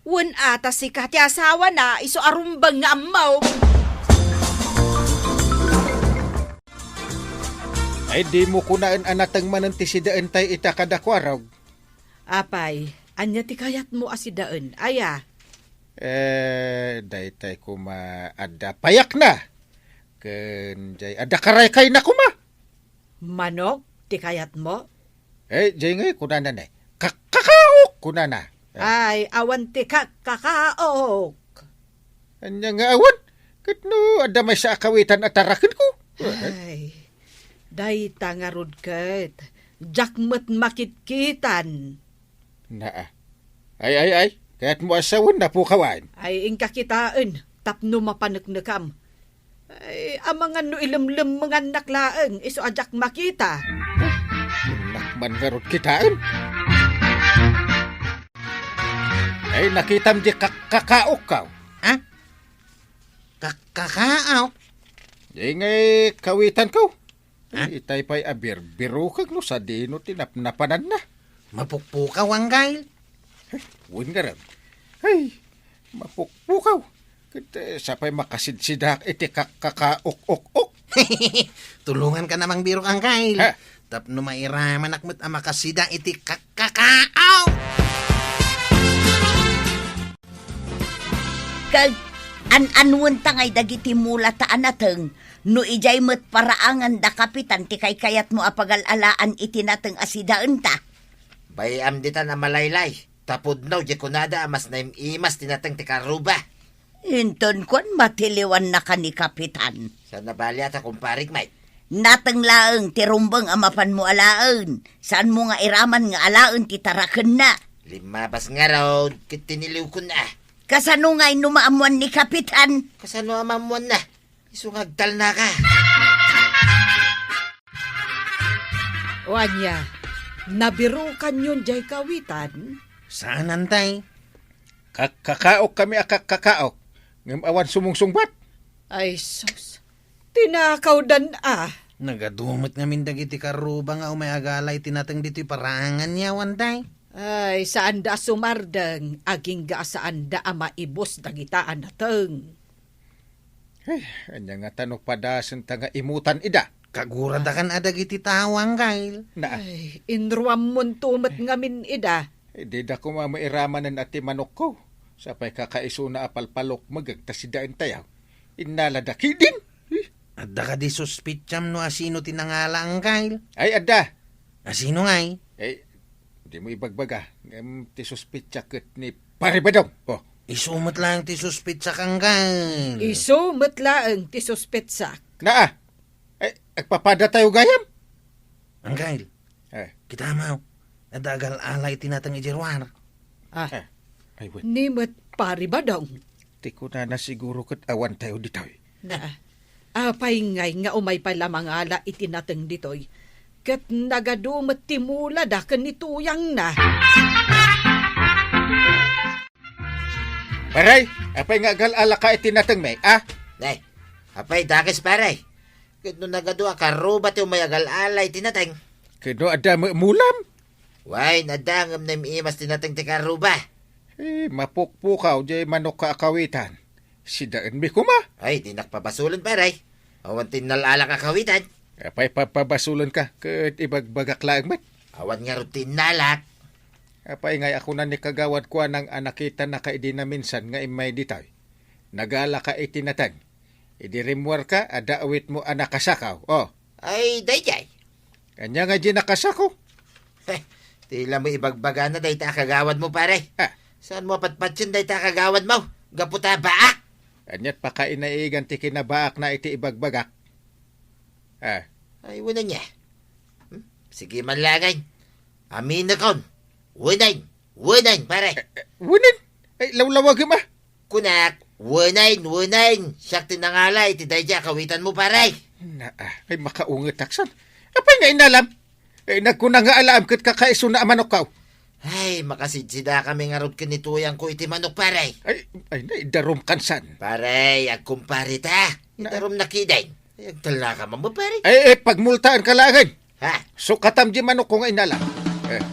Wan ata si kati asawa na, iso arumbang nga amaw. Ay di mo kunaan anatang manantisidaan tay ita kadakwarog. Apay, anya ti kayat mo asidaan. Aya, Daytay kuma ada payak na. Ken jay ada karay kay na kuma. manok ti kayat mo. Jay ngay kunana na. Kakakaok kunana. Ay, awan ti kakaok. Anya nga awan. Katno ada may sa akawitan at tarakin ko. Ay, day tangarod ket. Jakmet makitkitan. Na. Ay. Kaya't mo asawan na po kawan. Ay, ingka kitaan. Tapno mapanagnakam. Ay, amangan no ilimlim mga naklaang. Iso ajak makita. Nakman garot kitaan. Ay, nakitam di kakaok ka. Ha? Kakaaw? Di ngay kawitan ko. Ha? Itay pa'y abir-biro kag no sa dino tinapnapanan na. Mapukpukaw ang gail. Win nga rin. Ay, mapukpukaw. Kaya sapay makasidsidak iti kakaok-ok-ok. Tulungan ka namang biro ang gail. Ha? Tapno mairaman akmat ang makasida iti kakaaw. Kag an-anwan tangay dagiti mula taan nateng. No ijay met paraangan da kapitan ti kay kayat mo apagalalaan itinateng asidaan ta. Bayam dita na malaylay. Tapod no, di kunada amas na imas tinatang ti karuba. Inton kon matiliwan na ka ni kapitan. Sa nabali ata kumparik may. Nateng laeng ti rumbang amapan mo alaen. Saan mo nga iraman nga alaen ti taraken na. Limabas nga raw, kit tiniliw ko na. Kasano nga'y numaamuan ni kapitan? Kasano amamuan na? Isungagtal na ka. O anya, nabirukan yun jay kawitan. Saan antay? Kakaok kami kakaok. Ngam awan sumungsungbat. Ay, sus. Tinakaw dan Nagadumot nga mindag iti karuba nga umayagalay tinatang dito'y parangan niya wantay. Ay, saan da sumardeng, aging ga saan da ama ibos dagitaan nateng. Ay, anya nga tanok padasan nga imutan ida. Kagurada kan adag iti tawang gail. Na, Ay, inruam mon tumet ngamin ida. di da ko mairaman ng ati manok ko. Sapay kakaiso na apalpalok magagtasidaan tayaw. Inaladaki din. Adda ka di suspitsam no asino tinangala ang gail. Ay, ada. Asino ngay? Ay, di mo ibagbaga. Ti suspitsa ket ni Paribadong. Oh, Isumot lang ti suspitsa kang gail. Iso metlaeng ti suspetsak. naa. Ay, agpapada tayo gayam. Ang gail, Ay, kita mau. Nadagal alay tinatang ijerwar. ay, wait. Nimet paribadong. Di ko na siguro ket awan tayo ditoy. Na, apay ngay nga umay pala mga ala itinateng ditoy. Kat nagadumet timula da kanituyang na. Paray, apay nga gal ala ka itinatang may, ah? Nay, apay dakis paray. Ket no nagadua karuba ti umayagal alay tinateng. Kano ada mulam. Way, nadangam na imas tinateng ti karuba. Mapukpukaw di manok ka akawitan. Sidaan mi kuma. Ay, di nakpabasulan paray. Awan tinalala ka kawitan. Apay papabasulan ka. Kat ibagbagak lang mat. Awan nga rutin nalak. Apay ngay ako na ni kagawad ko ng anakita na kaidi na minsan nga imay ditay. Nagala ka itinatag. Idirimwar ka, ada awit mo anakasakaw. Oh, Ay, dayjay. kanya nga di nakasako. Tila mo ibagbaga na day ta kagawad mo pare. Ha, Saan mo patpatsin day ta kagawad mo? Gaputa ba? kanyat pa kainaigan ti kinabaak na iti ibagbagak. Ah, Ay, wala niya. Sige man langay. Amin na kon. Wunain, pare. wunin. Ay, lawlawag ma. Kunak, wunain. Siyak tinangalay, ti dayja kawitan mo pare. Ay makaungat taksan. Apay nga inalam. Ay, nagkunang nga alam kat kakaiso na manok ka. Ay, makasidsida kami nga rod kinituyang ko iti manok pare. Ay, naidarom kansan. Pare, agkumpare ta. Itarom nakiday. Ay, agtala ka mo pare. Ay, pagmultaan ka langan. Ha? So katam di manok ko nga inalam.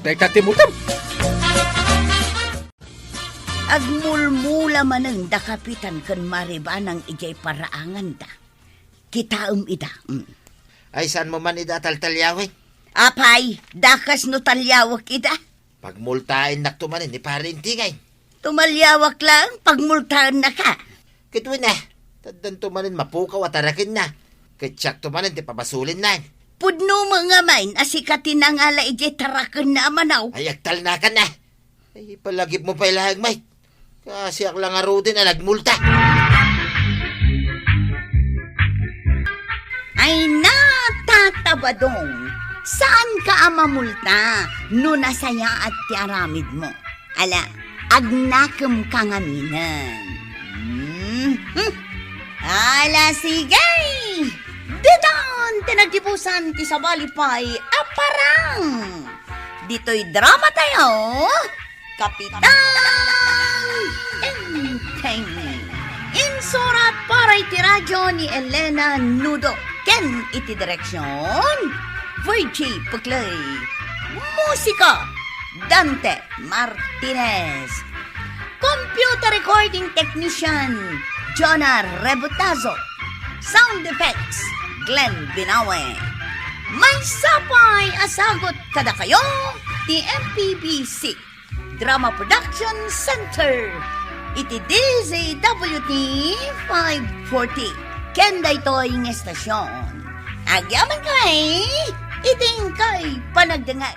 Day katimultam. Agmulmula manang da kapitan kan maribanang ijay paraangan da. Kitaum ida. Ay, saan mo man ida taltalyawin? Apay, dakas no talyawak ida. Pagmultain naktumanin ni pare intingay. Tumalyawak lang, pagmultahan na ka. Kitwin na. Taddan tumanin mapukaw at arakin na. Kitsak tumanin ti pabasulin na. Pudno mga main, asikatin ang ala ijay tarakan na amanaw. Ay, agtal na ka na. Ay, palagip mo pa ilahag, mate. Kasi ak lang aro din na nagmulta. Ay natatabadong, saan ka amamulta no nasaya at tiaramid mo? Ala, agnakam kangaminan. Ala, sige! Didan, tinagdipusan ti sabalipay, aparang! Dito'y drama tayo, Kapitan Enteng. Insurat para iti radyo ni Elena Nudo. Ken iti direksyon, Virgie Puglay. Musika, Dante Martinez. Computer recording technician, Jonah Rebutazo. Sound effects, Glenn Binawe. May sapay asagot kada kayo, ti MPBC Drama Production Center. Iti DZWT 540. Kenda ito'y ng estasyon. Agyaman kay, iting kay panagdangat.